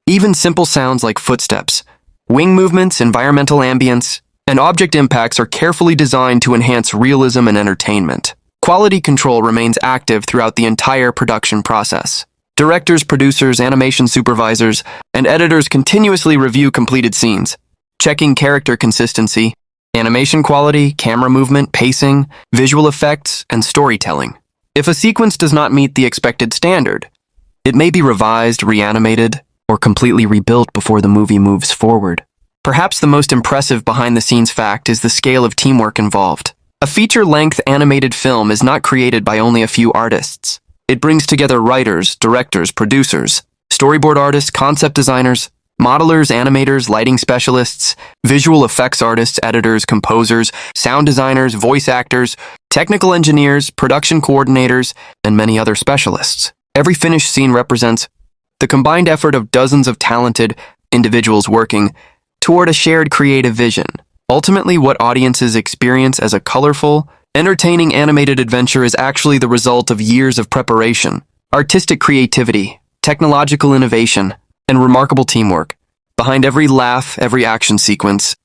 Even simple sounds like footsteps, wing movements, environmental ambience, and object impacts are carefully designed to enhance realism and entertainment. Quality control remains active throughout the entire production process. Directors, producers, animation supervisors, and editors continuously review completed scenes, checking character consistency, animation quality, camera movement, pacing, visual effects, and storytelling. If a sequence does not meet the expected standard, it may be revised, reanimated, or completely rebuilt before the movie moves forward. Perhaps the most impressive behind-the-scenes fact is the scale of teamwork involved. A feature-length animated film is not created by only a few artists. It brings together writers, directors, producers, storyboard artists, concept designers, modelers, animators, lighting specialists, visual effects artists, editors, composers, sound designers, voice actors, technical engineers, production coordinators, and many other specialists. Every finished scene represents the combined effort of dozens of talented individuals working toward a shared creative vision. Ultimately, what audiences experience as a colorful, entertaining animated adventure is actually the result of years of preparation, artistic creativity, technological innovation, and remarkable teamwork. Behind every laugh, every action sequence,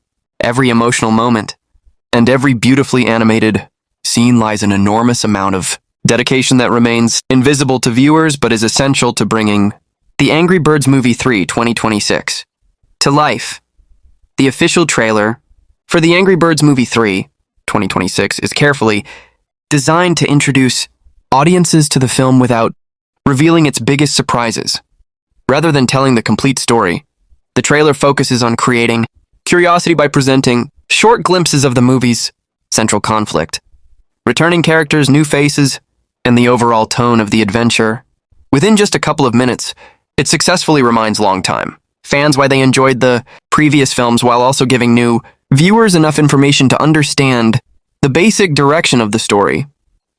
every emotional moment, and every beautifully animated scene lies an enormous amount of dedication that remains invisible to viewers but is essential to bringing The Angry Birds Movie 3 2026 to life. The official trailer for The Angry Birds Movie 3 2026 is carefully designed to introduce audiences to the film without revealing its biggest surprises. Rather than telling the complete story, the trailer focuses on creating curiosity by presenting short glimpses of the movie's central conflict, returning characters, new faces, and the overall tone of the adventure. Within just a couple of minutes, it successfully reminds longtime fans why they enjoyed the previous films while also giving new viewers enough information to understand the basic direction of the story.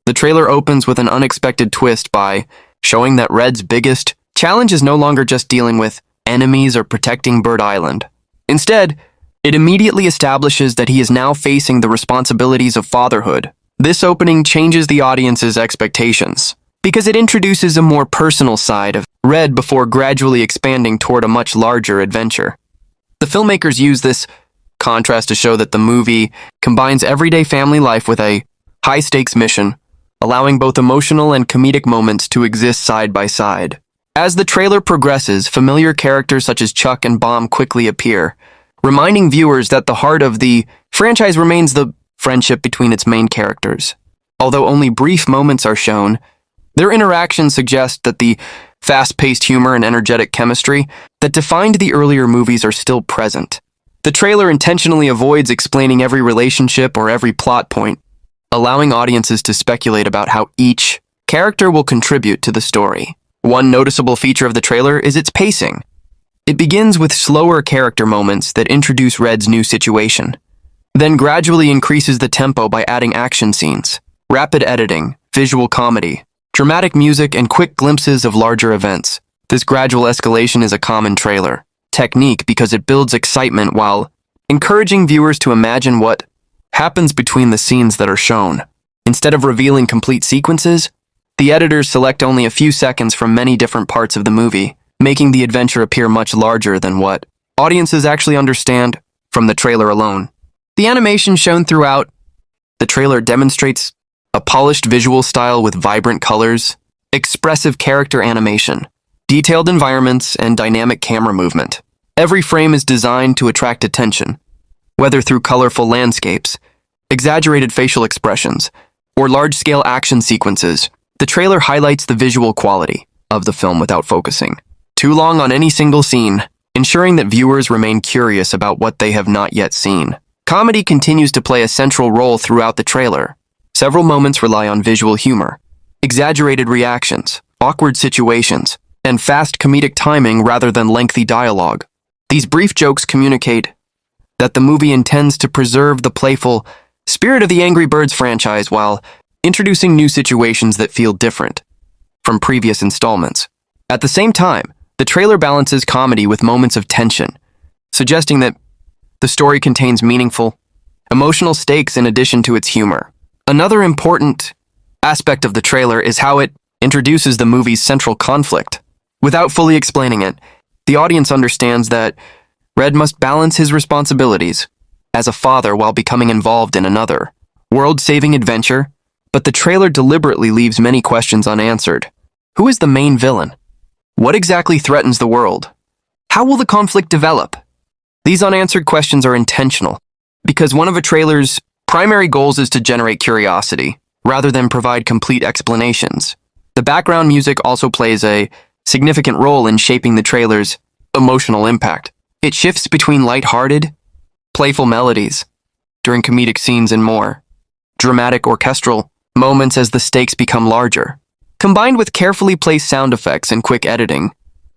The trailer opens with an unexpected twist by showing that Red's biggest challenge is no longer just dealing with enemies or protecting Bird Island. Instead, it immediately establishes that he is now facing the responsibilities of fatherhood. This opening changes the audience's expectations, because it introduces a more personal side of Red before gradually expanding toward a much larger adventure. The filmmakers use this contrast to show that the movie combines everyday family life with a high-stakes mission, allowing both emotional and comedic moments to exist side by side. As the trailer progresses, familiar characters such as Chuck and Bomb quickly appear, reminding viewers that the heart of the franchise remains the friendship between its main characters. Although only brief moments are shown, their interactions suggest that the fast-paced humor and energetic chemistry that defined the earlier movies are still present. The trailer intentionally avoids explaining every relationship or every plot point, allowing audiences to speculate about how each character will contribute to the story. One noticeable feature of the trailer is its pacing. It begins with slower character moments that introduce Red's new situation, then gradually increases the tempo by adding action scenes, rapid editing, visual comedy, dramatic music, and quick glimpses of larger events. This gradual escalation is a common trailer technique because it builds excitement while encouraging viewers to imagine what happens between the scenes that are shown. Instead of revealing complete sequences, the editors select only a few seconds from many different parts of the movie, making the adventure appear much larger than what audiences actually understand from the trailer alone. The animation shown throughout the trailer demonstrates a polished visual style with vibrant colors, expressive character animation, detailed environments, and dynamic camera movement. Every frame is designed to attract attention, whether through colorful landscapes, exaggerated facial expressions, or large-scale action sequences. The trailer highlights the visual quality of the film without focusing too long on any single scene, ensuring that viewers remain curious about what they have not yet seen. Comedy continues to play a central role throughout the trailer. Several moments rely on visual humor, exaggerated reactions, awkward situations, and fast comedic timing rather than lengthy dialogue. These brief jokes communicate that the movie intends to preserve the playful spirit of the Angry Birds franchise while introducing new situations that feel different from previous installments. At the same time, the trailer balances comedy with moments of tension, suggesting that the story contains meaningful, emotional stakes in addition to its humor. Another important aspect of the trailer is how it introduces the movie's central conflict. Without fully explaining it, the audience understands that Red must balance his responsibilities as a father while becoming involved in another world-saving adventure, but the trailer deliberately leaves many questions unanswered. Who is the main villain? What exactly threatens the world? How will the conflict develop? These unanswered questions are intentional, because one of a trailer's primary goals is to generate curiosity, rather than provide complete explanations. The background music also plays a significant role in shaping the trailer's emotional impact. It shifts between lighthearted, playful melodies during comedic scenes and more dramatic orchestral moments as the stakes become larger. Combined with carefully placed sound effects and quick editing,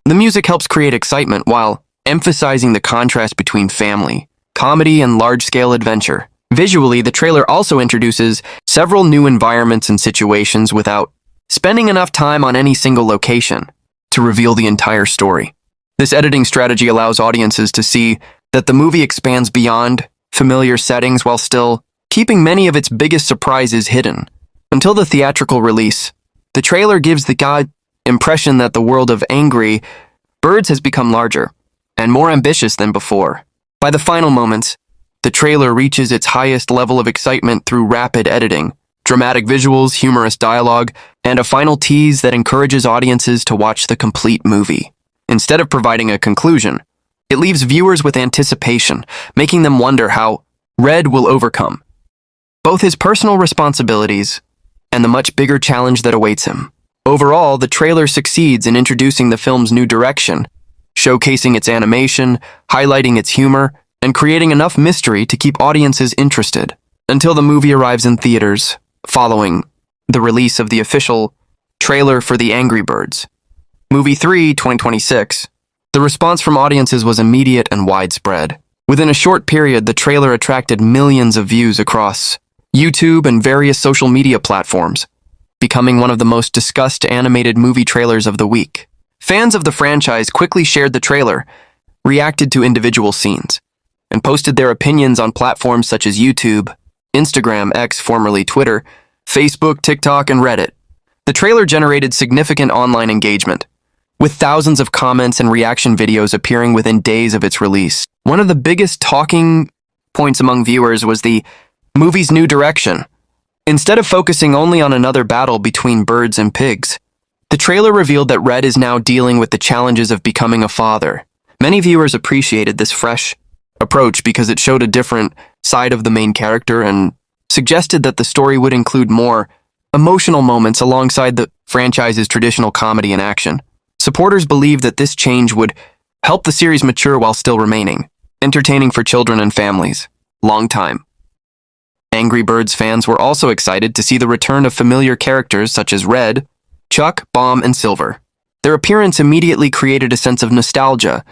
the music helps create excitement while emphasizing the contrast between family, comedy, and large-scale adventure. Visually, the trailer also introduces several new environments and situations without spending enough time on any single location to reveal the entire story. This editing strategy allows audiences to see that the movie expands beyond familiar settings while still keeping many of its biggest surprises hidden. Until the theatrical release, the trailer gives the impression that the world of Angry Birds has become larger and more ambitious than before. By the final moments, the trailer reaches its highest level of excitement through rapid editing, dramatic visuals, humorous dialogue, and a final tease that encourages audiences to watch the complete movie. Instead of providing a conclusion, it leaves viewers with anticipation, making them wonder how Red will overcome both his personal responsibilities and the much bigger challenge that awaits him. Overall, the trailer succeeds in introducing the film's new direction, showcasing its animation, highlighting its humor, and creating enough mystery to keep audiences interested until the movie arrives in theaters, following the release of the official trailer for The Angry Birds Movie 3, 2026. The response from audiences was immediate and widespread. Within a short period, the trailer attracted millions of views across YouTube and various social media platforms, becoming one of the most discussed animated movie trailers of the week. Fans of the franchise quickly shared the trailer, reacted to individual scenes, and posted their opinions on platforms such as YouTube, Instagram, X, formerly Twitter, Facebook, TikTok, and Reddit. The trailer generated significant online engagement, with thousands of comments and reaction videos appearing within days of its release. One of the biggest talking points among viewers was the movie's new direction. Instead of focusing only on another battle between birds and pigs, the trailer revealed that Red is now dealing with the challenges of becoming a father. Many viewers appreciated this fresh approach because it showed a different side of the main character and suggested that the story would include more emotional moments alongside the franchise's traditional comedy and action. Supporters believed that this change would help the series mature while still remaining entertaining for children and families. Long time Angry Birds fans were also excited to see the return of familiar characters such as Red, Chuck, Bomb, and Silver. Their appearance immediately created a sense of nostalgia,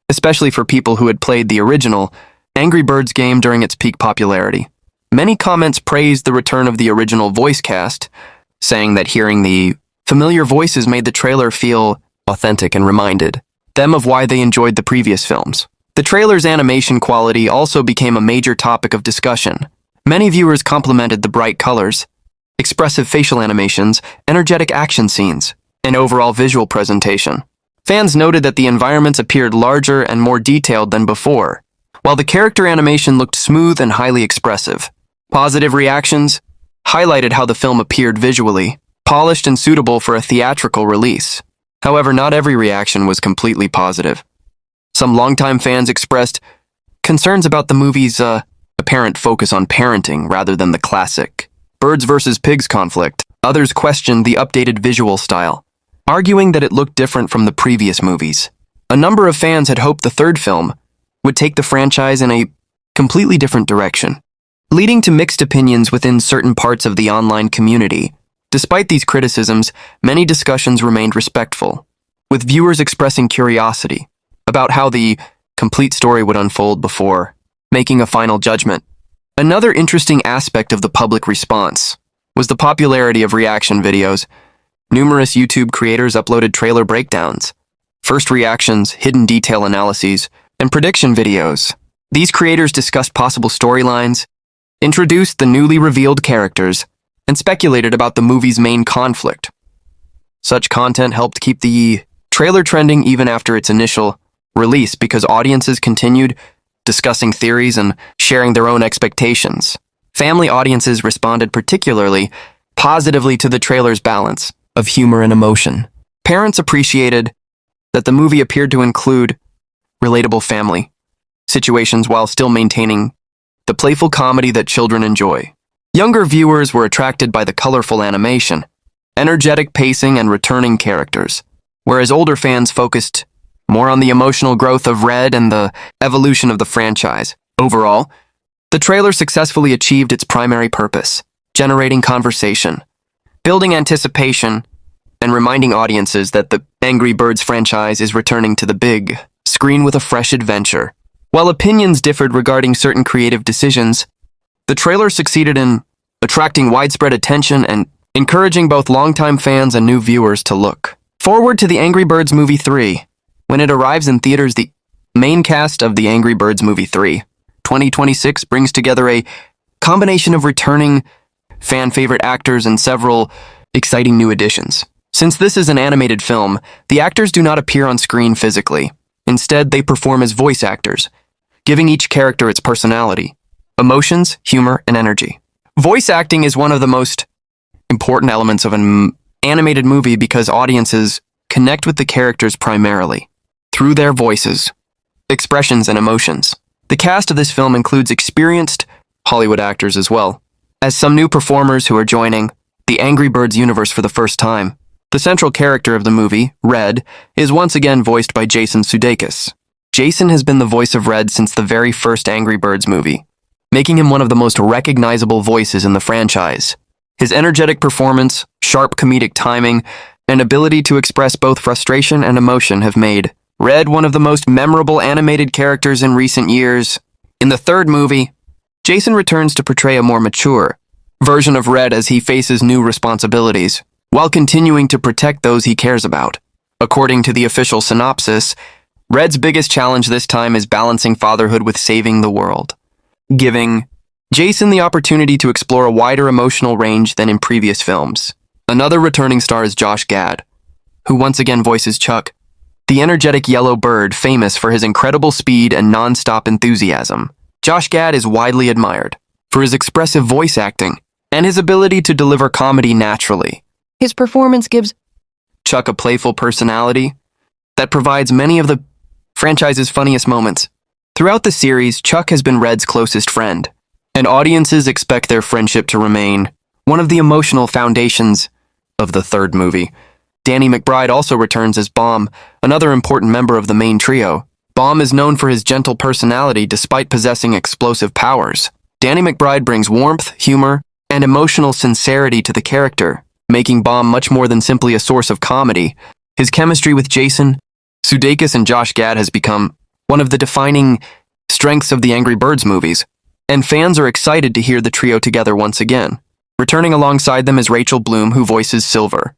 especially for people who had played the original Angry Birds game during its peak popularity. Many comments praised the return of the original voice cast, saying that hearing the familiar voices made the trailer feel authentic and reminded them of why they enjoyed the previous films. The trailer's animation quality also became a major topic of discussion. Many viewers complimented the bright colors, expressive facial animations, energetic action scenes, and overall visual presentation. Fans noted that the environments appeared larger and more detailed than before, while the character animation looked smooth and highly expressive. Positive reactions highlighted how the film appeared visually, polished and suitable for a theatrical release. However, not every reaction was completely positive. Some longtime fans expressed concerns about the movie's apparent focus on parenting rather than the classic birds versus pigs conflict. Others questioned the updated visual style, arguing that it looked different from the previous movies. A number of fans had hoped the third film would take the franchise in a completely different direction, leading to mixed opinions within certain parts of the online community. Despite these criticisms, many discussions remained respectful, with viewers expressing curiosity about how the complete story would unfold before making a final judgment. Another interesting aspect of the public response was the popularity of reaction videos. Numerous YouTube creators uploaded trailer breakdowns, first reactions, hidden detail analyses, and prediction videos. These creators discussed possible storylines, introduced the newly revealed characters, and speculated about the movie's main conflict. Such content helped keep the trailer trending even after its initial release because audiences continued discussing theories and sharing their own expectations. Family audiences responded particularly positively to the trailer's balance of humor and emotion. Parents appreciated that the movie appeared to include relatable family situations while still maintaining the playful comedy that children enjoy. Younger viewers were attracted by the colorful animation, energetic pacing, and returning characters, whereas older fans focused more on the emotional growth of Red and the evolution of the franchise. Overall, the trailer successfully achieved its primary purpose, generating conversation, building anticipation, and reminding audiences that the Angry Birds franchise is returning to the big screen with a fresh adventure. While opinions differed regarding certain creative decisions, the trailer succeeded in attracting widespread attention and encouraging both longtime fans and new viewers to look forward to the Angry Birds Movie 3. When it arrives in theaters, the main cast of the Angry Birds Movie 3, 2026 brings together a combination of returning fan-favorite actors and several exciting new additions. Since this is an animated film, the actors do not appear on screen physically. Instead, they perform as voice actors, giving each character its personality, emotions, humor, and energy. Voice acting is one of the most important elements of an animated movie because audiences connect with the characters primarily through their voices, expressions, and emotions. The cast of this film includes experienced Hollywood actors as well as some new performers who are joining the Angry Birds universe for the first time. The central character of the movie, Red, is once again voiced by Jason Sudeikis. Jason has been the voice of Red since the very first Angry Birds movie, making him one of the most recognizable voices in the franchise. His energetic performance, sharp comedic timing, and ability to express both frustration and emotion have made Red one of the most memorable animated characters in recent years. In the third movie, Jason returns to portray a more mature version of Red as he faces new responsibilities, while continuing to protect those he cares about. According to the official synopsis, Red's biggest challenge this time is balancing fatherhood with saving the world, giving Jason the opportunity to explore a wider emotional range than in previous films. Another returning star is Josh Gad, who once again voices Chuck, the energetic yellow bird famous for his incredible speed and non-stop enthusiasm. Josh Gad is widely admired for his expressive voice acting and his ability to deliver comedy naturally. His performance gives Chuck a playful personality that provides many of the franchise's funniest moments. Throughout the series, Chuck has been Red's closest friend, and audiences expect their friendship to remain one of the emotional foundations of the third movie. Danny McBride also returns as Bomb, another important member of the main trio. Bomb is known for his gentle personality despite possessing explosive powers. Danny McBride brings warmth, humor, and emotional sincerity to the character, making Bomb much more than simply a source of comedy. His chemistry with Jason Sudeikis and Josh Gad has become one of the defining strengths of the Angry Birds movies, and fans are excited to hear the trio together once again. Returning alongside them is Rachel Bloom, who voices Silver.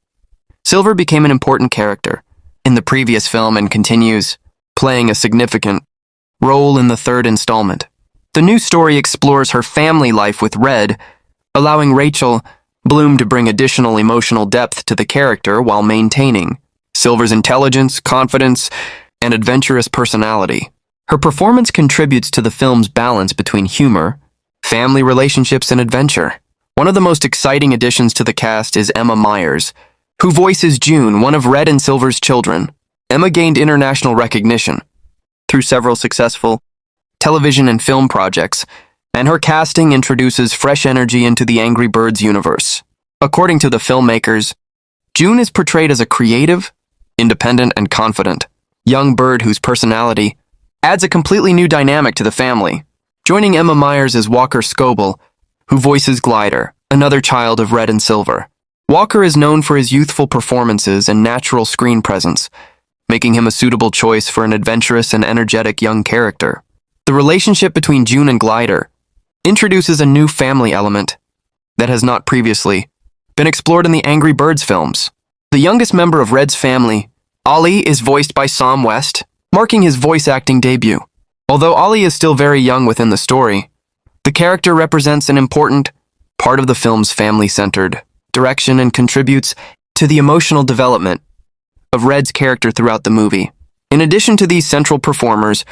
Silver became an important character in the previous film and continues playing a significant role in the third installment. The new story explores her family life with Red, allowing Rachel Bloom to bring additional emotional depth to the character while maintaining Silver's intelligence, confidence, and adventurous personality. Her performance contributes to the film's balance between humor, family relationships, and adventure. One of the most exciting additions to the cast is Emma Myers, who voices June, one of Red and Silver's children. Emma gained international recognition through several successful television and film projects, and her casting introduces fresh energy into the Angry Birds universe. According to the filmmakers, June is portrayed as a creative, independent, and confident young bird whose personality adds a completely new dynamic to the family. Joining Emma Myers is Walker Scobell, who voices Glider, another child of Red and Silver. Walker is known for his youthful performances and natural screen presence, making him a suitable choice for an adventurous and energetic young character. The relationship between June and Glider introduces a new family element that has not previously been explored in the Angry Birds films. The youngest member of Red's family, Ollie, is voiced by Sam West, marking his voice acting debut. Although Ollie is still very young within the story, the character represents an important part of the film's family-centered direction and contributes to the emotional development of Red's character throughout the movie. In addition to these central performers,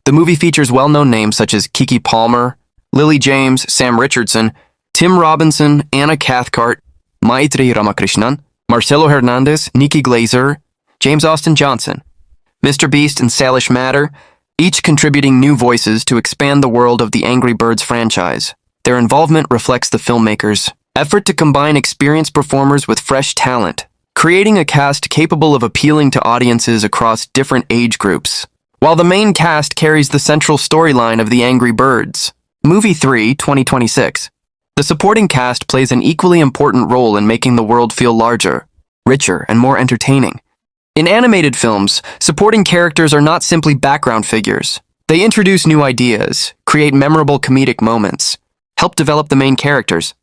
the movie features well-known names such as Keke Palmer, Lily James, Sam Richardson, Tim Robinson, Anna Cathcart, Maitri Ramakrishnan, Marcelo Hernandez, Nikki Glazer, James Austin Johnson, Mr. Beast, and Salish Matter, each contributing new voices to expand the world of the Angry Birds franchise. Their involvement reflects the filmmakers' effort to combine experienced performers with fresh talent, creating a cast capable of appealing to audiences across different age groups. While the main cast carries the central storyline of the Angry Birds, Movie 3, 2026, the supporting cast plays an equally important role in making the world feel larger, richer, and more entertaining. In animated films, supporting characters are not simply background figures. They introduce new ideas, create memorable comedic moments, help develop the main characters,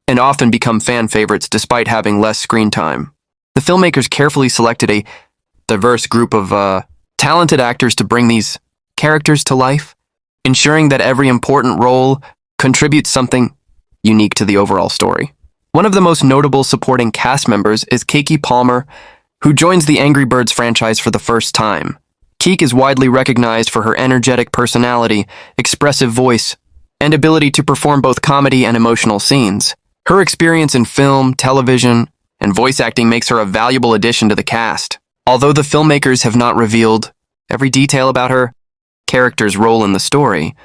and often become fan favorites despite having less screen time. The filmmakers carefully selected a diverse group of talented actors to bring these characters to life, ensuring that every important role contributes something unique to the overall story. One of the most notable supporting cast members is Keke Palmer, who joins the Angry Birds franchise for the first time. Keke is widely recognized for her energetic personality, expressive voice, and ability to perform both comedy and emotional scenes. Her experience in film, television, and voice acting makes her a valuable addition to the cast. Although the filmmakers have not revealed every detail about her character's role in the story,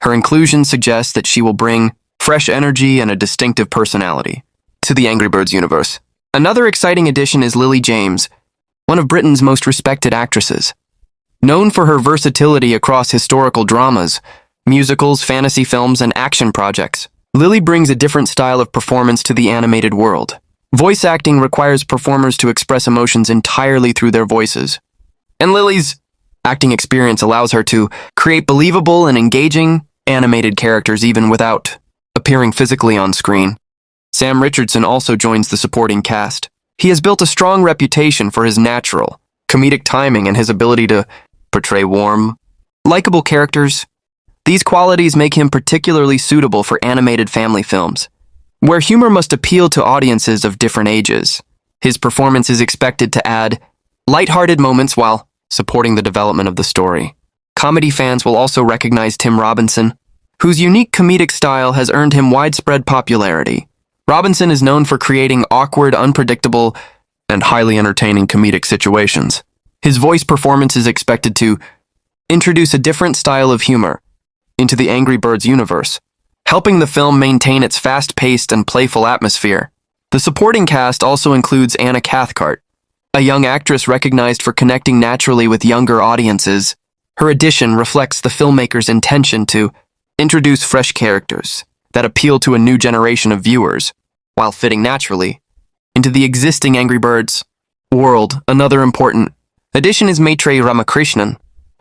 her inclusion suggests that she will bring fresh energy and a distinctive personality to the Angry Birds universe. Another exciting addition is Lily James, one of Britain's most respected actresses. Known for her versatility across historical dramas, musicals, fantasy films, and action projects, Lily brings a different style of performance to the animated world. Voice acting requires performers to express emotions entirely through their voices, and Lily's acting experience allows her to create believable and engaging animated characters even without appearing physically on screen. Sam Richardson also joins the supporting cast. He has built a strong reputation for his natural, comedic timing and his ability to portray warm, likable characters. These qualities make him particularly suitable for animated family films, where humor must appeal to audiences of different ages. His performance is expected to add lighthearted moments while supporting the development of the story. Comedy fans will also recognize Tim Robinson, whose unique comedic style has earned him widespread popularity. Robinson is known for creating awkward, unpredictable, and highly entertaining comedic situations. His voice performance is expected to introduce a different style of humor into the Angry Birds universe, helping the film maintain its fast-paced and playful atmosphere. The supporting cast also includes Anna Cathcart, a young actress recognized for connecting naturally with younger audiences. Her addition reflects the filmmaker's intention to introduce fresh characters that appeal to a new generation of viewers, while fitting naturally into the existing Angry Birds world. Another important addition is Maitreyi Ramakrishnan,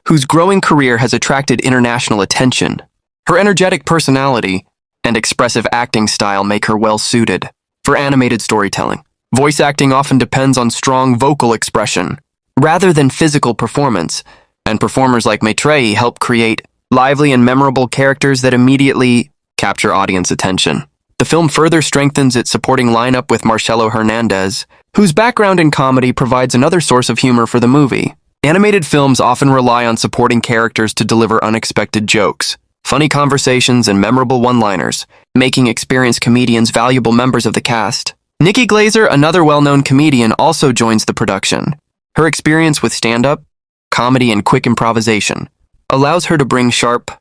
whose growing career has attracted international attention. Her energetic personality and expressive acting style make her well-suited for animated storytelling. Voice acting often depends on strong vocal expression rather than physical performance, and performers like Maitreyi help create lively and memorable characters that immediately capture audience attention. The film further strengthens its supporting lineup with Marcelo Hernandez, whose background in comedy provides another source of humor for the movie. Animated films often rely on supporting characters to deliver unexpected jokes, funny conversations, and memorable one-liners, making experienced comedians valuable members of the cast. Nikki Glazer, another well-known comedian, also joins the production. Her experience with stand-up, comedy, and quick improvisation allows her to bring sharp,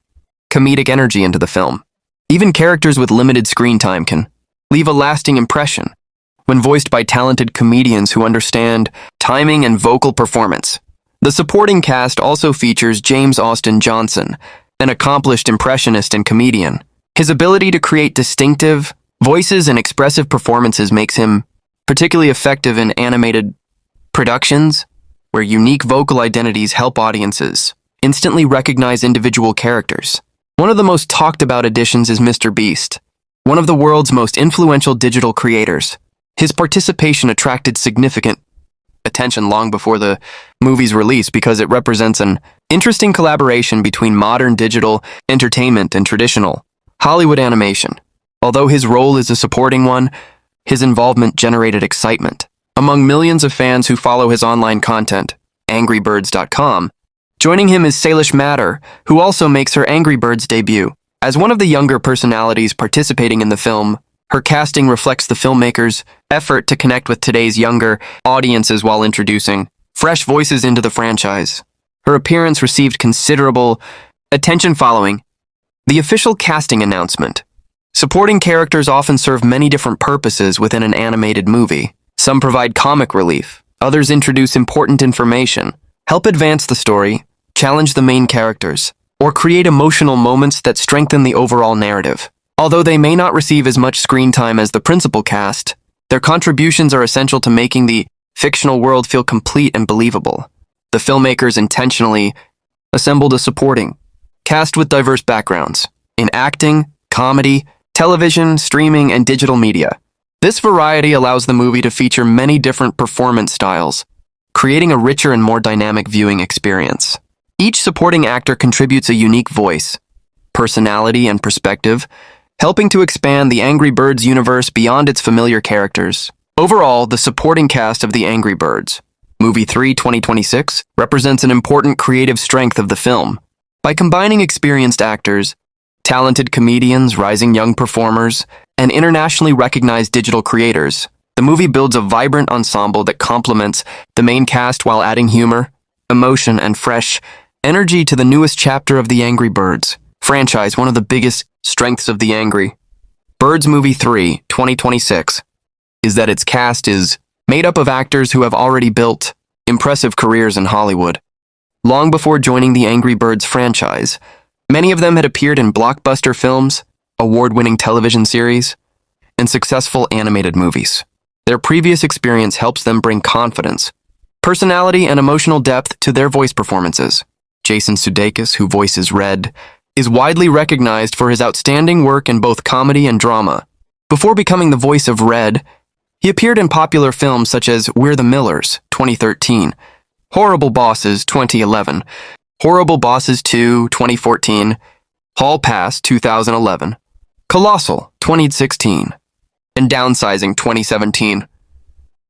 comedic energy into the film. Even characters with limited screen time can leave a lasting impression when voiced by talented comedians who understand timing and vocal performance. The supporting cast also features James Austin Johnson, an accomplished impressionist and comedian. His ability to create distinctive voices and expressive performances makes him particularly effective in animated productions. where unique vocal identities help audiences instantly recognize individual characters. One of the most talked about additions is Mr. Beast, one of the world's most influential digital creators. His participation attracted significant attention long before the movie's release because it represents an interesting collaboration between modern digital entertainment and traditional Hollywood animation. Although his role is a supporting one, his involvement generated excitement among millions of fans who follow his online content, angrybirds.com. Joining him is Salish Matter, who also makes her Angry Birds debut. As one of the younger personalities participating in the film, her casting reflects the filmmaker's effort to connect with today's younger audiences while introducing fresh voices into the franchise. Her appearance received considerable attention following the official casting announcement. Supporting characters often serve many different purposes within an animated movie. Some provide comic relief, others introduce important information, help advance the story, challenge the main characters, or create emotional moments that strengthen the overall narrative. Although they may not receive as much screen time as the principal cast, their contributions are essential to making the fictional world feel complete and believable. The filmmakers intentionally assembled a supporting cast with diverse backgrounds in acting, comedy, television, streaming, and digital media. This variety allows the movie to feature many different performance styles, creating a richer and more dynamic viewing experience. Each supporting actor contributes a unique voice, personality, and perspective, helping to expand the Angry Birds universe beyond its familiar characters. Overall, the supporting cast of The Angry Birds, Movie 3 2026, represents an important creative strength of the film. By combining experienced actors, talented comedians, rising young performers, and internationally recognized digital creators, the movie builds a vibrant ensemble that complements the main cast while adding humor, emotion, and fresh energy to the newest chapter of the Angry Birds franchise. One of the biggest strengths of The Angry Birds Movie 3 2026 is that its cast is made up of actors who have already built impressive careers in Hollywood. Long before joining the Angry Birds franchise, many of them had appeared in blockbuster films, award-winning television series, and successful animated movies. Their previous experience helps them bring confidence, personality, and emotional depth to their voice performances. Jason Sudeikis, who voices Red, is widely recognized for his outstanding work in both comedy and drama. Before becoming the voice of Red, he appeared in popular films such as We're the Millers, 2013, Horrible Bosses, 2011, Horrible Bosses 2, 2014, Hall Pass, 2011, Colossal, 2016, and Downsizing, 2017.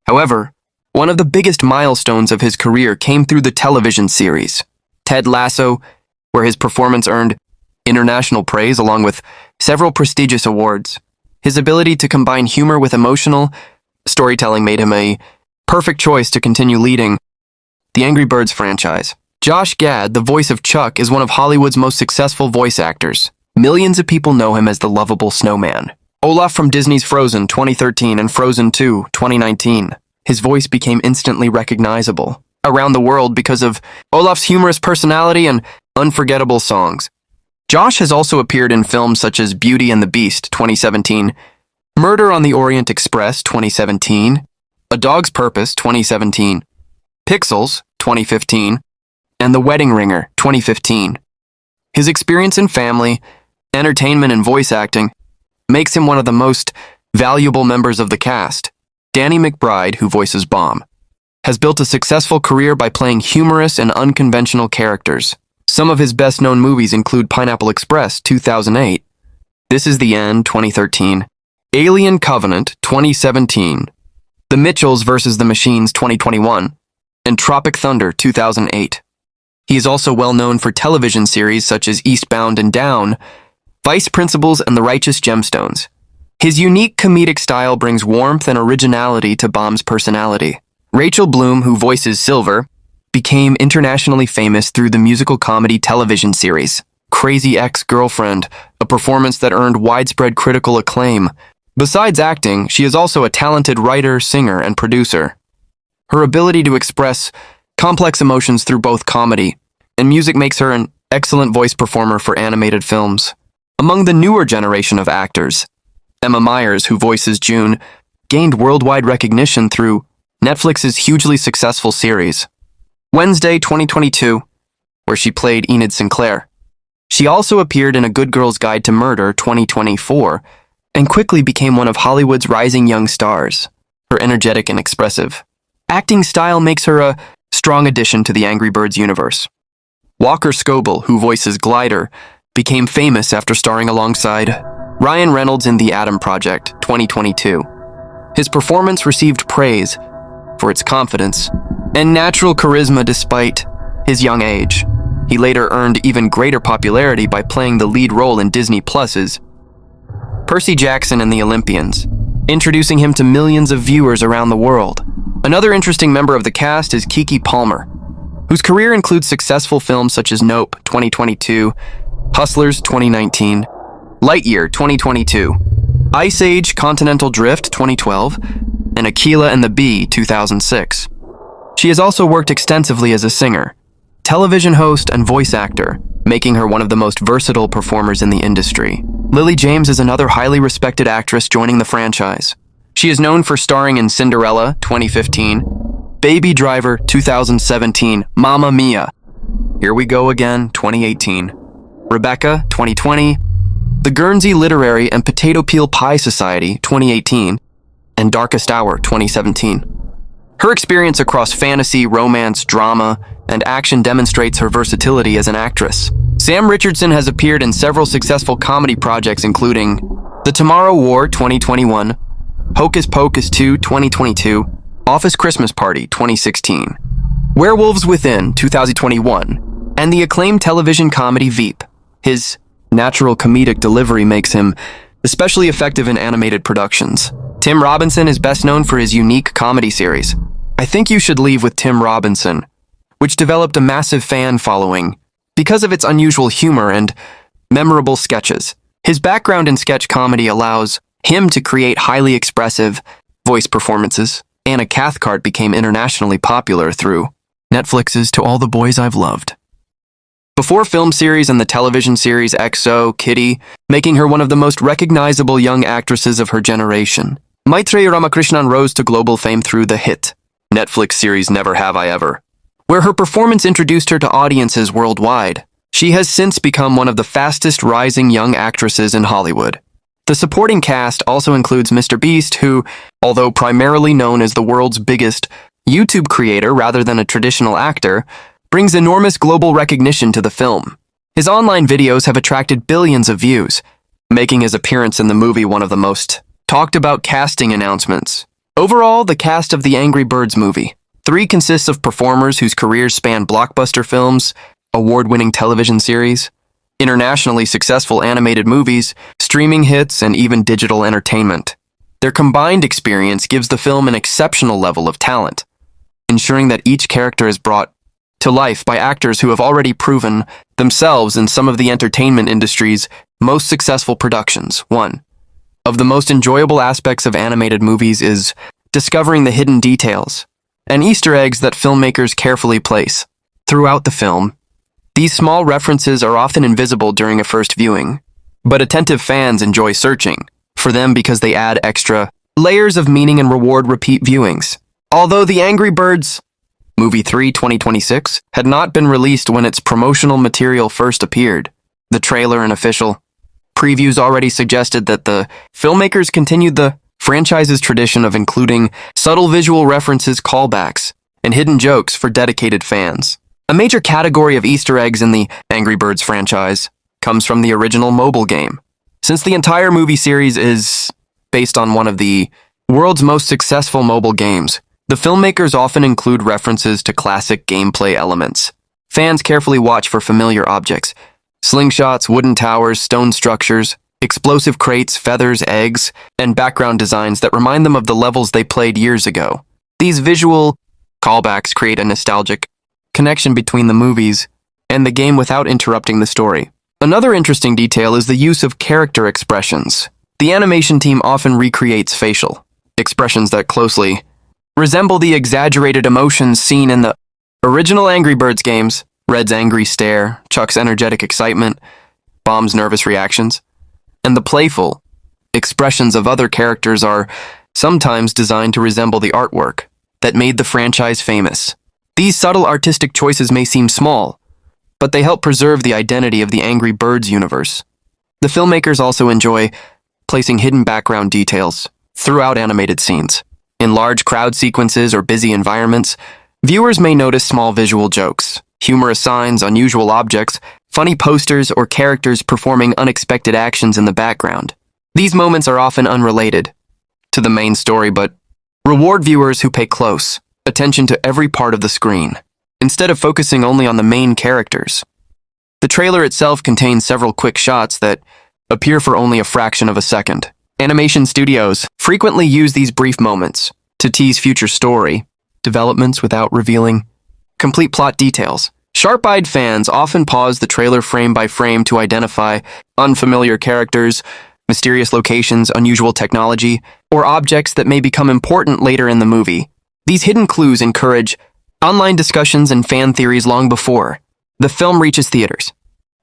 However, one of the biggest milestones of his career came through the television series, Ted Lasso, where his performance earned international praise along with several prestigious awards. His ability to combine humor with emotional storytelling made him a perfect choice to continue leading the Angry Birds franchise. Josh Gad, the voice of Chuck, is one of Hollywood's most successful voice actors. Millions of people know him as the lovable snowman. Olaf from Disney's Frozen 2013 and Frozen 2 2019. His voice became instantly recognizable around the world because of Olaf's humorous personality and unforgettable songs. Josh has also appeared in films such as Beauty and the Beast 2017, Murder on the Orient Express 2017, A Dog's Purpose 2017, Pixels 2015, and The Wedding Ringer 2015. His experience in family, entertainment, and voice acting makes him one of the most valuable members of the cast. Danny McBride, who voices Bomb, has built a successful career by playing humorous and unconventional characters. Some of his best-known movies include Pineapple Express 2008, This Is the End 2013, Alien Covenant 2017, The Mitchells vs. the Machines 2021, and Tropic Thunder 2008. He is also well known for television series such as Eastbound and Down, Vice Principals, and The Righteous Gemstones. His unique comedic style brings warmth and originality to Bomb's personality. Rachel Bloom, who voices Silver, became internationally famous through the musical comedy television series Crazy Ex-Girlfriend, a performance that earned widespread critical acclaim. Besides acting, she is also a talented writer, singer, and producer. Her ability to express complex emotions through both comedy and music makes her an excellent voice performer for animated films. Among the newer generation of actors, Emma Myers, who voices June, gained worldwide recognition through Netflix's hugely successful series, Wednesday 2022, where she played Enid Sinclair. She also appeared in A Good Girl's Guide to Murder 2024 and quickly became one of Hollywood's rising young stars. Her energetic and expressive acting style makes her a strong addition to the Angry Birds universe. Walker Scobell, who voices Glider, became famous after starring alongside Ryan Reynolds in The Adam Project 2022. His performance received praise for its confidence and natural charisma despite his young age. He later earned even greater popularity by playing the lead role in Disney Plus's Percy Jackson and the Olympians, introducing him to millions of viewers around the world. Another interesting member of the cast is Keke Palmer, whose career includes successful films such as Nope 2022, Hustlers 2019, Lightyear 2022, Ice Age Continental Drift 2012, and Aquila and the Bee 2006. She has also worked extensively as a singer, television host, and voice actor, making her one of the most versatile performers in the industry. Lily James is another highly respected actress joining the franchise. She is known for starring in Cinderella 2015, Baby Driver 2017, Mamma Mia, Here We Go Again 2018, Rebecca 2020, The Guernsey Literary and Potato Peel Pie Society 2018, and Darkest Hour 2017. Her experience across fantasy, romance, drama, and action demonstrates her versatility as an actress. Sam Richardson has appeared in several successful comedy projects including The Tomorrow War 2021, Hocus Pocus 2 2022, Office Christmas Party 2016, Werewolves Within 2021, and the acclaimed television comedy Veep. His natural comedic delivery makes him especially effective in animated productions. Tim Robinson is best known for his unique comedy series, I Think You Should Leave with Tim Robinson, which developed a massive fan following because of its unusual humor and memorable sketches. His background in sketch comedy allows him to create highly expressive voice performances. Anna Cathcart became internationally popular through Netflix's To All the Boys I've Loved. Before film series and the television series XO, Kitty, making her one of the most recognizable young actresses of her generation. Maitreyi Ramakrishnan rose to global fame through the hit Netflix series Never Have I Ever, where her performance introduced her to audiences worldwide. She has since become one of the fastest rising young actresses in Hollywood. The supporting cast also includes Mr. Beast, who, although primarily known as the world's biggest YouTube creator rather than a traditional actor, brings enormous global recognition to the film. His online videos have attracted billions of views, making his appearance in the movie one of the most talked about casting announcements. Overall, the cast of the Angry Birds movie 3 consists of performers whose careers span blockbuster films, award-winning television series, internationally successful animated movies, streaming hits, and even digital entertainment. Their combined experience gives the film an exceptional level of talent, ensuring that each character is brought to life by actors who have already proven themselves in some of the entertainment industry's most successful productions. One of the most enjoyable aspects of animated movies is discovering the hidden details and Easter eggs that filmmakers carefully place throughout the film. These small references are often invisible during a first viewing, but attentive fans enjoy searching for them because they add extra layers of meaning and reward repeat viewings. Although The Angry Birds Movie 3 2026 had not been released when its promotional material first appeared, the trailer and official previews already suggested that the filmmakers continued the franchise's tradition of including subtle visual references, callbacks, and hidden jokes for dedicated fans. A major category of Easter eggs in the Angry Birds franchise comes from the original mobile game. Since the entire movie series is based on one of the world's most successful mobile games, the filmmakers often include references to classic gameplay elements. Fans carefully watch for familiar objects, slingshots, wooden towers, stone structures, explosive crates, feathers, eggs, and background designs that remind them of the levels they played years ago. These visual callbacks create a nostalgic connection between the movies and the game without interrupting the story. Another interesting detail is the use of character expressions. The animation team often recreates facial expressions that closely resemble the exaggerated emotions seen in the original Angry Birds games. Red's angry stare, Chuck's energetic excitement, Bomb's nervous reactions, and the playful expressions of other characters are sometimes designed to resemble the artwork that made the franchise famous. These subtle artistic choices may seem small, but they help preserve the identity of the Angry Birds universe. The filmmakers also enjoy placing hidden background details throughout animated scenes. In large crowd sequences or busy environments, viewers may notice small visual jokes, humorous signs, unusual objects, funny posters, or characters performing unexpected actions in the background. These moments are often unrelated to the main story, but reward viewers who pay close attention to every part of the screen, instead of focusing only on the main characters. The trailer itself contains several quick shots that appear for only a fraction of a second. Animation studios frequently use these brief moments to tease future story developments without revealing complete plot details. Sharp-eyed fans often pause the trailer frame by frame to identify unfamiliar characters, mysterious locations, unusual technology, or objects that may become important later in the movie. These hidden clues encourage online discussions and fan theories long before the film reaches theaters.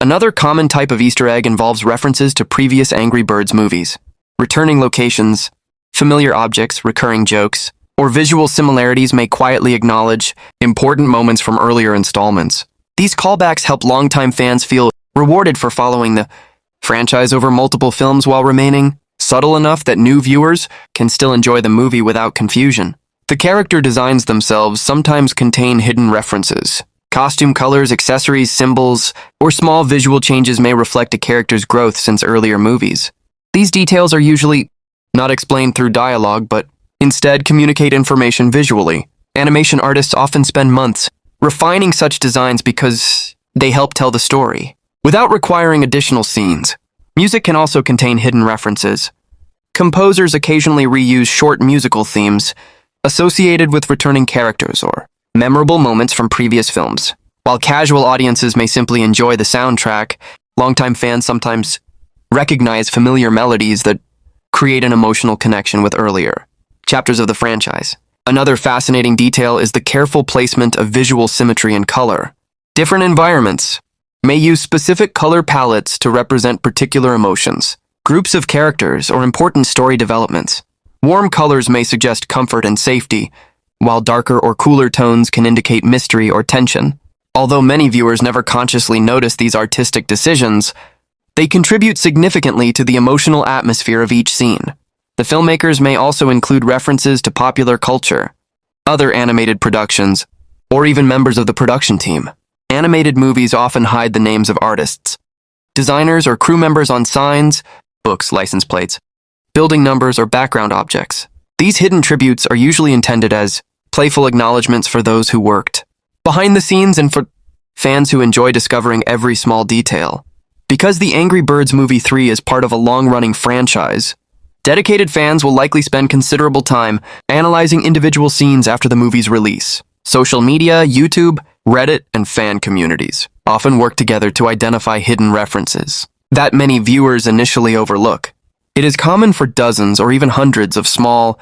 Another common type of Easter egg involves references to previous Angry Birds movies. Returning locations, familiar objects, recurring jokes, or visual similarities may quietly acknowledge important moments from earlier installments. These callbacks help longtime fans feel rewarded for following the franchise over multiple films while remaining subtle enough that new viewers can still enjoy the movie without confusion. The character designs themselves sometimes contain hidden references. Costume colors, accessories, symbols, or small visual changes may reflect a character's growth since earlier movies. These details are usually not explained through dialogue, but instead communicate information visually. Animation artists often spend months refining such designs because they help tell the story, without requiring additional scenes. Music can also contain hidden references. Composers occasionally reuse short musical themes associated with returning characters or memorable moments from previous films. While casual audiences may simply enjoy the soundtrack, longtime fans sometimes recognize familiar melodies that create an emotional connection with earlier chapters of the franchise. Another fascinating detail is the careful placement of visual symmetry and color. Different environments may use specific color palettes to represent particular emotions, groups of characters, or important story developments. Warm colors may suggest comfort and safety, while darker or cooler tones can indicate mystery or tension. Although many viewers never consciously notice these artistic decisions, they contribute significantly to the emotional atmosphere of each scene. The filmmakers may also include references to popular culture, other animated productions, or even members of the production team. Animated movies often hide the names of artists, designers, or crew members on signs, books, license plates, building numbers, or background objects. These hidden tributes are usually intended as playful acknowledgments for those who worked behind the scenes and for fans who enjoy discovering every small detail. Because the Angry Birds Movie 3 is part of a long-running franchise, dedicated fans will likely spend considerable time analyzing individual scenes after the movie's release. Social media, YouTube, Reddit, and fan communities often work together to identify hidden references that many viewers initially overlook. It is common for dozens or even hundreds of small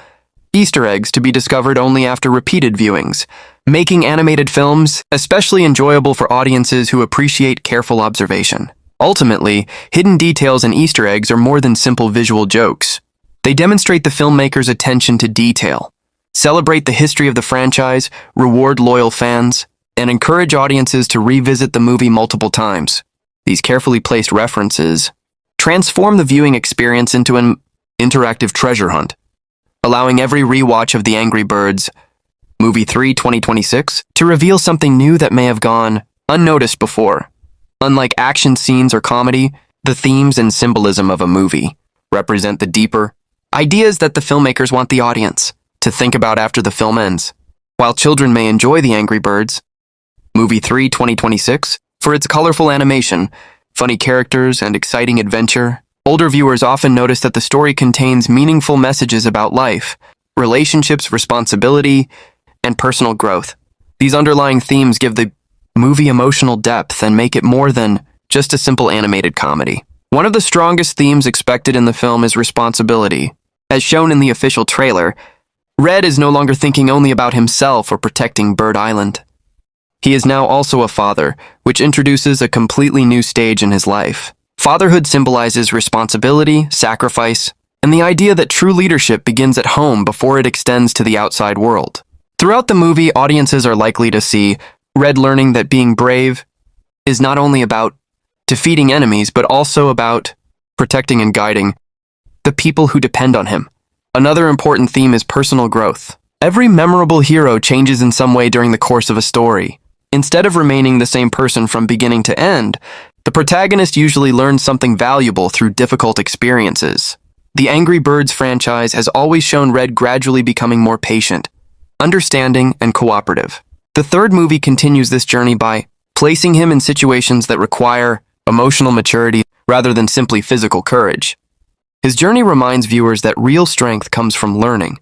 Easter eggs to be discovered only after repeated viewings, making animated films especially enjoyable for audiences who appreciate careful observation. Ultimately, hidden details and Easter eggs are more than simple visual jokes. They demonstrate the filmmaker's attention to detail, celebrate the history of the franchise, reward loyal fans, and encourage audiences to revisit the movie multiple times. These carefully placed references transform the viewing experience into an interactive treasure hunt, allowing every rewatch of The Angry Birds Movie 3 2026 to reveal something new that may have gone unnoticed before. Unlike action scenes or comedy, the themes and symbolism of a movie represent the deeper ideas that the filmmakers want the audience to think about after the film ends. While children may enjoy The Angry Birds Movie 3 2026 for its colorful animation, funny characters, and exciting adventure, older viewers often notice that the story contains meaningful messages about life, relationships, responsibility, and personal growth. These underlying themes give the movie emotional depth and make it more than just a simple animated comedy. One of the strongest themes expected in the film is responsibility. As shown in the official trailer, Red is no longer thinking only about himself or protecting Bird Island. He is now also a father, which introduces a completely new stage in his life. Fatherhood symbolizes responsibility, sacrifice, and the idea that true leadership begins at home before it extends to the outside world. Through Throughout the movie, audiences are likely to see Red learning that being brave is not only about defeating enemies, but also about protecting and guiding the people who depend on him. Another important theme is personal growth. Every memorable hero changes in some way during the course of a story. Instead of remaining the same person from beginning to end, the protagonist usually learns something valuable through difficult experiences. The Angry Birds franchise has always shown Red gradually becoming more patient, understanding, and cooperative. The third movie continues this journey by placing him in situations that require emotional maturity rather than simply physical courage. His journey reminds viewers that real strength comes from learning,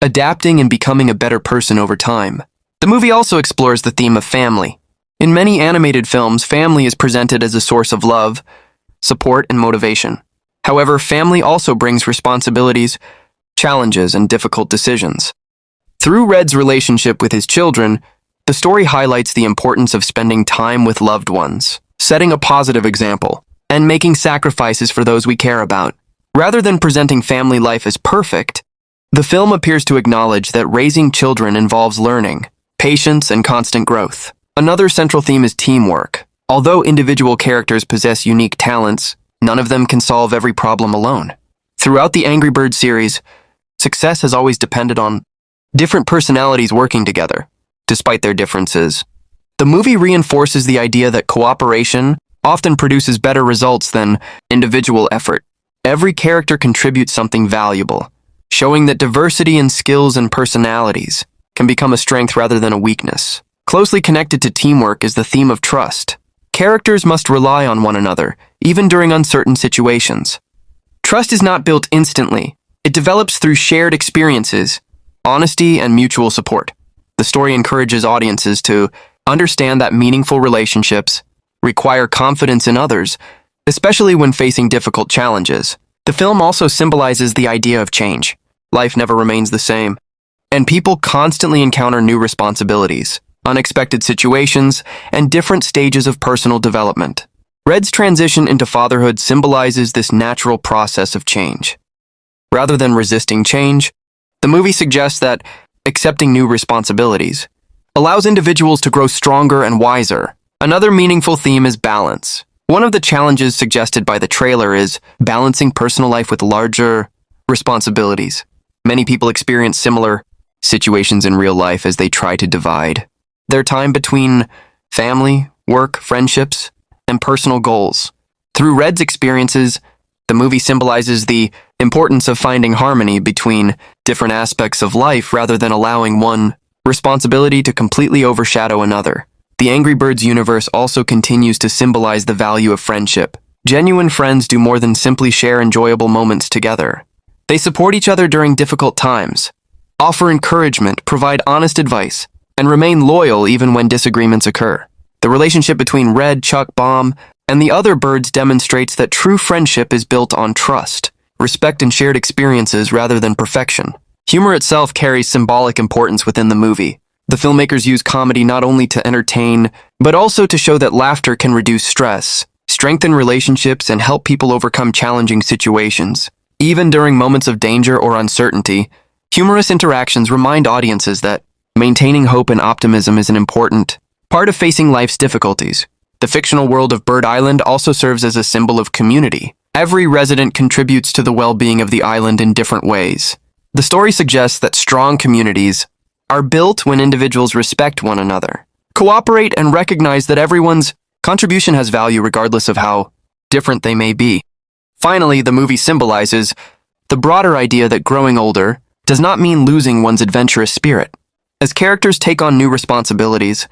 adapting, and becoming a better person over time. The movie also explores the theme of family. In many animated films, family is presented as a source of love, support, and motivation. However, family also brings responsibilities, challenges, and difficult decisions. Through Red's relationship with his children, the story highlights the importance of spending time with loved ones, setting a positive example, and making sacrifices for those we care about. Rather than presenting family life as perfect, the film appears to acknowledge that raising children involves learning, patience, and constant growth. Another central theme is teamwork. Although individual characters possess unique talents, none of them can solve every problem alone. Throughout the Angry Birds series, success has always depended on different personalities working together, despite their differences. The movie reinforces the idea that cooperation often produces better results than individual effort. Every character contributes something valuable, showing that diversity in skills and personalities can become a strength rather than a weakness. Closely connected to teamwork is the theme of trust. Characters must rely on one another, even during uncertain situations. Trust is not built instantly. It develops through shared experiences, honesty, and mutual support. The story encourages audiences to understand that meaningful relationships require confidence in others, especially when facing difficult challenges. The film also symbolizes the idea of change. Life never remains the same, and people constantly encounter new responsibilities, unexpected situations, and different stages of personal development. Red's transition into fatherhood symbolizes this natural process of change. Rather than resisting change, the movie suggests that accepting new responsibilities allows individuals to grow stronger and wiser. Another meaningful theme is balance. One of the challenges suggested by the trailer is balancing personal life with larger responsibilities. Many people experience similar situations in real life as they try to divide their time between family, work, friendships, and personal goals. Through Red's experiences, the movie symbolizes the importance of finding harmony between different aspects of life rather than allowing one responsibility to completely overshadow another. The Angry Birds universe also continues to symbolize the value of friendship. Genuine friends do more than simply share enjoyable moments together. They support each other during difficult times, offer encouragement, provide honest advice, and remain loyal even when disagreements occur. The relationship between Red, Chuck, Bomb, and the other birds demonstrates that true friendship is built on trust, respect, and shared experiences rather than perfection. Humor itself carries symbolic importance within the movie. The filmmakers use comedy not only to entertain, but also to show that laughter can reduce stress, strengthen relationships, and help people overcome challenging situations. Even during moments of danger or uncertainty, humorous interactions remind audiences that maintaining hope and optimism is an important part of facing life's difficulties. The fictional world of Bird Island also serves as a symbol of community. Every resident contributes to the well-being of the island in different ways. The story suggests that strong communities are built when individuals respect one another, cooperate, and recognize that everyone's contribution has value regardless of how different they may be. Finally, the movie symbolizes the broader idea that growing older does not mean losing one's adventurous spirit. As characters take on new responsibilities,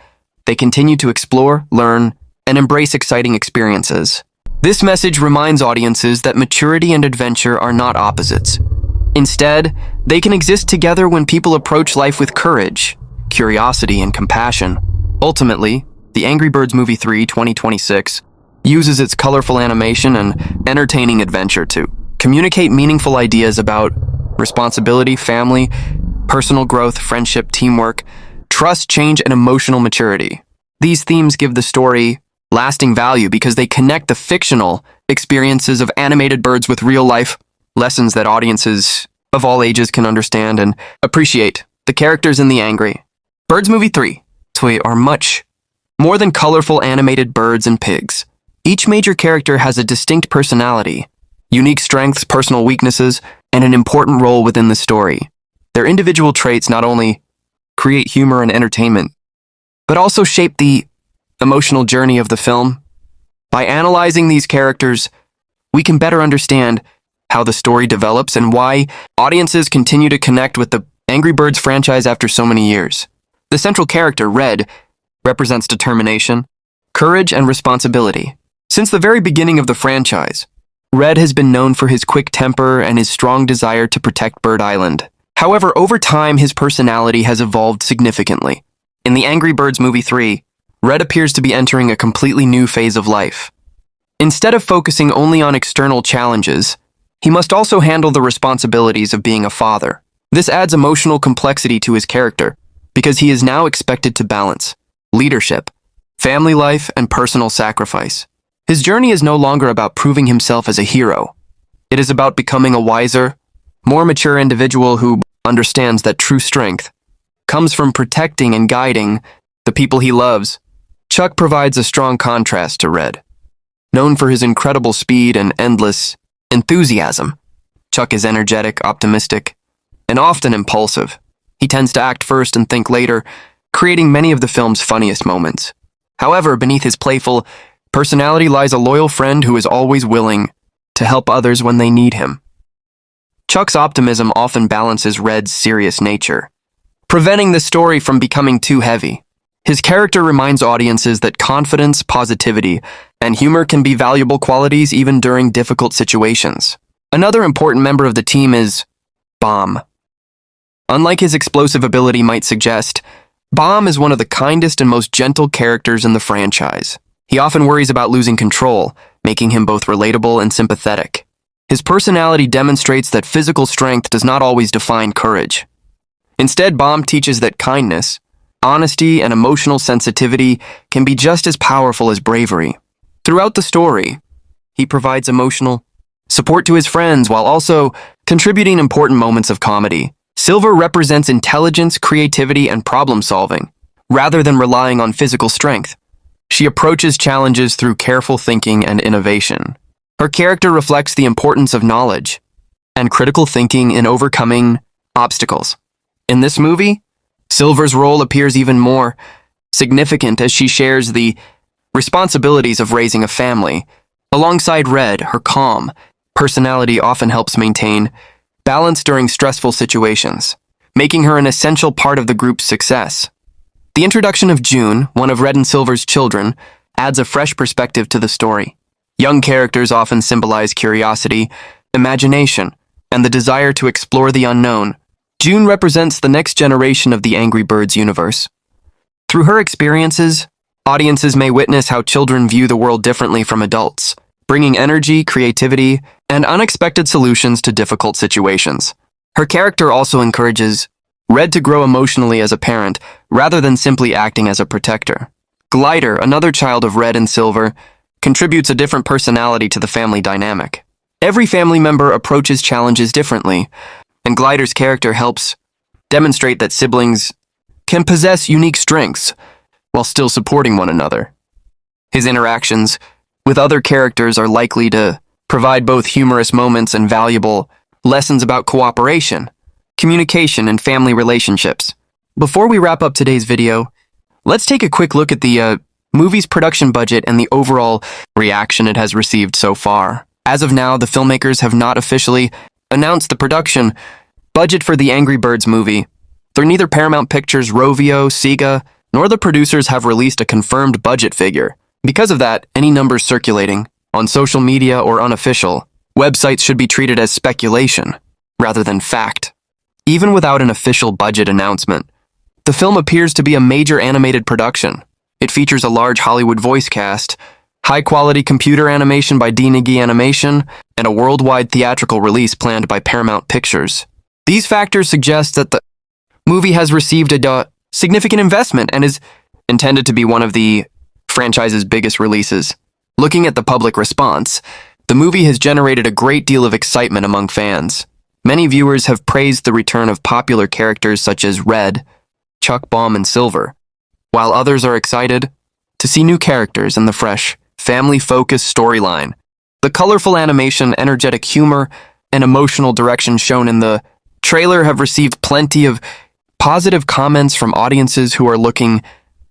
they continue to explore, learn, and embrace exciting experiences. This message reminds audiences that maturity and adventure are not opposites. Instead, they can exist together when people approach life with courage, curiosity, and compassion. Ultimately, The Angry Birds Movie 3 2026 uses its colorful animation and entertaining adventure to communicate meaningful ideas about responsibility, family, personal growth, friendship, teamwork, trust, change, and emotional maturity. These themes give the story lasting value because they connect the fictional experiences of animated birds with real-life lessons that audiences of all ages can understand and appreciate. The characters in The Angry Birds Movie 3 Toy are much more than colorful animated birds and pigs. Each major character has a distinct personality, unique strengths, personal weaknesses, and an important role within the story. Their individual traits not only create humor and entertainment, but also shape the emotional journey of the film. By analyzing these characters, we can better understand how the story develops and why audiences continue to connect with the Angry Birds franchise after so many years. The central character, Red, represents determination, courage, and responsibility. Since the very beginning of the franchise, Red has been known for his quick temper and his strong desire to protect Bird Island. However, over time, his personality has evolved significantly. In the Angry Birds Movie 3, Red appears to be entering a completely new phase of life. Instead of focusing only on external challenges, he must also handle the responsibilities of being a father. This adds emotional complexity to his character, because he is now expected to balance leadership, family life, and personal sacrifice. His journey is no longer about proving himself as a hero. It is about becoming a wiser, more mature individual who understands that true strength comes from protecting and guiding the people he loves. Chuck provides a strong contrast to Red. Known for his incredible speed and endless enthusiasm, Chuck is energetic, optimistic, and often impulsive. He tends to act first and think later, creating many of the film's funniest moments. However, beneath his playful personality lies a loyal friend who is always willing to help others when they need him. Chuck's optimism often balances Red's serious nature, preventing the story from becoming too heavy. His character reminds audiences that confidence, positivity, and humor can be valuable qualities even during difficult situations. Another important member of the team is Bomb. Unlike his explosive ability might suggest, Bomb is one of the kindest and most gentle characters in the franchise. He often worries about losing control, making him both relatable and sympathetic. His personality demonstrates that physical strength does not always define courage. Instead, Bomb teaches that kindness, honesty, and emotional sensitivity can be just as powerful as bravery. Throughout the story, he provides emotional support to his friends while also contributing important moments of comedy. Silver represents intelligence, creativity, and problem-solving, rather than relying on physical strength. She approaches challenges through careful thinking and innovation. Her character reflects the importance of knowledge and critical thinking in overcoming obstacles. In this movie, Silver's role appears even more significant as she shares the responsibilities of raising a family. Alongside Red, her calm personality often helps maintain balance during stressful situations, making her an essential part of the group's success. The introduction of June, one of Red and Silver's children, adds a fresh perspective to the story. Young characters often symbolize curiosity, imagination, and the desire to explore the unknown. June represents the next generation of the Angry Birds universe. Through her experiences, audiences may witness how children view the world differently from adults, bringing energy, creativity, and unexpected solutions to difficult situations. Her character also encourages Red to grow emotionally as a parent, rather than simply acting as a protector. Glider, another child of Red and Silver, contributes a different personality to the family dynamic. Every family member approaches challenges differently, and Glider's character helps demonstrate that siblings can possess unique strengths while still supporting one another. His interactions with other characters are likely to provide both humorous moments and valuable lessons about cooperation, communication, and family relationships. Before we wrap up today's video, let's take a quick look at the movie's production budget and the overall reaction it has received so far. As of now, the filmmakers have not officially announced the production budget for the Angry Birds movie. Though neither Paramount Pictures, Rovio, Sega, nor the producers have released a confirmed budget figure. Because of that, any numbers circulating on social media or unofficial websites should be treated as speculation rather than fact. Even without an official budget announcement, the film appears to be a major animated production. It features a large Hollywood voice cast, high-quality computer animation by D&G Animation, and a worldwide theatrical release planned by Paramount Pictures. These factors suggest that the movie has received a significant investment and is intended to be one of the franchise's biggest releases. Looking at the public response, the movie has generated a great deal of excitement among fans. Many viewers have praised the return of popular characters such as Red, Chuck, Bomb, and Silver, while others are excited to see new characters in the fresh, family-focused storyline. The colorful animation, energetic humor, and emotional direction shown in the trailer have received plenty of positive comments from audiences who are looking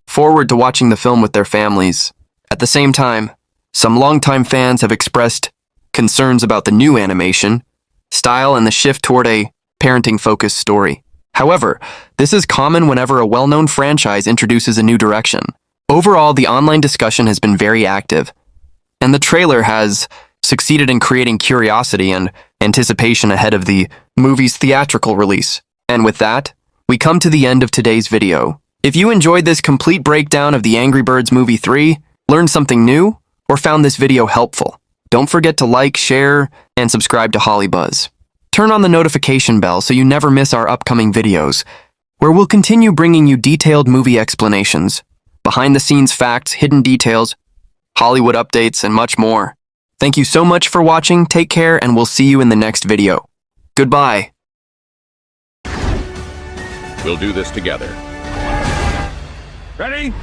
forward to watching the film with their families. At the same time, some longtime fans have expressed concerns about the new animation style and the shift toward a parenting-focused story. However, this is common whenever a well-known franchise introduces a new direction. Overall, the online discussion has been very active, and the trailer has succeeded in creating curiosity and anticipation ahead of the movie's theatrical release. And with that, we come to the end of today's video. If you enjoyed this complete breakdown of the Angry Birds Movie 3, learned something new, or found this video helpful, don't forget to like, share, and subscribe to Hollybuzz. Turn on the notification bell so you never miss our upcoming videos, where we'll continue bringing you detailed movie explanations, behind-the-scenes facts, hidden details, Hollywood updates, and much more. Thank you so much for watching, take care, and we'll see you in the next video. Goodbye. We'll do this together. Ready?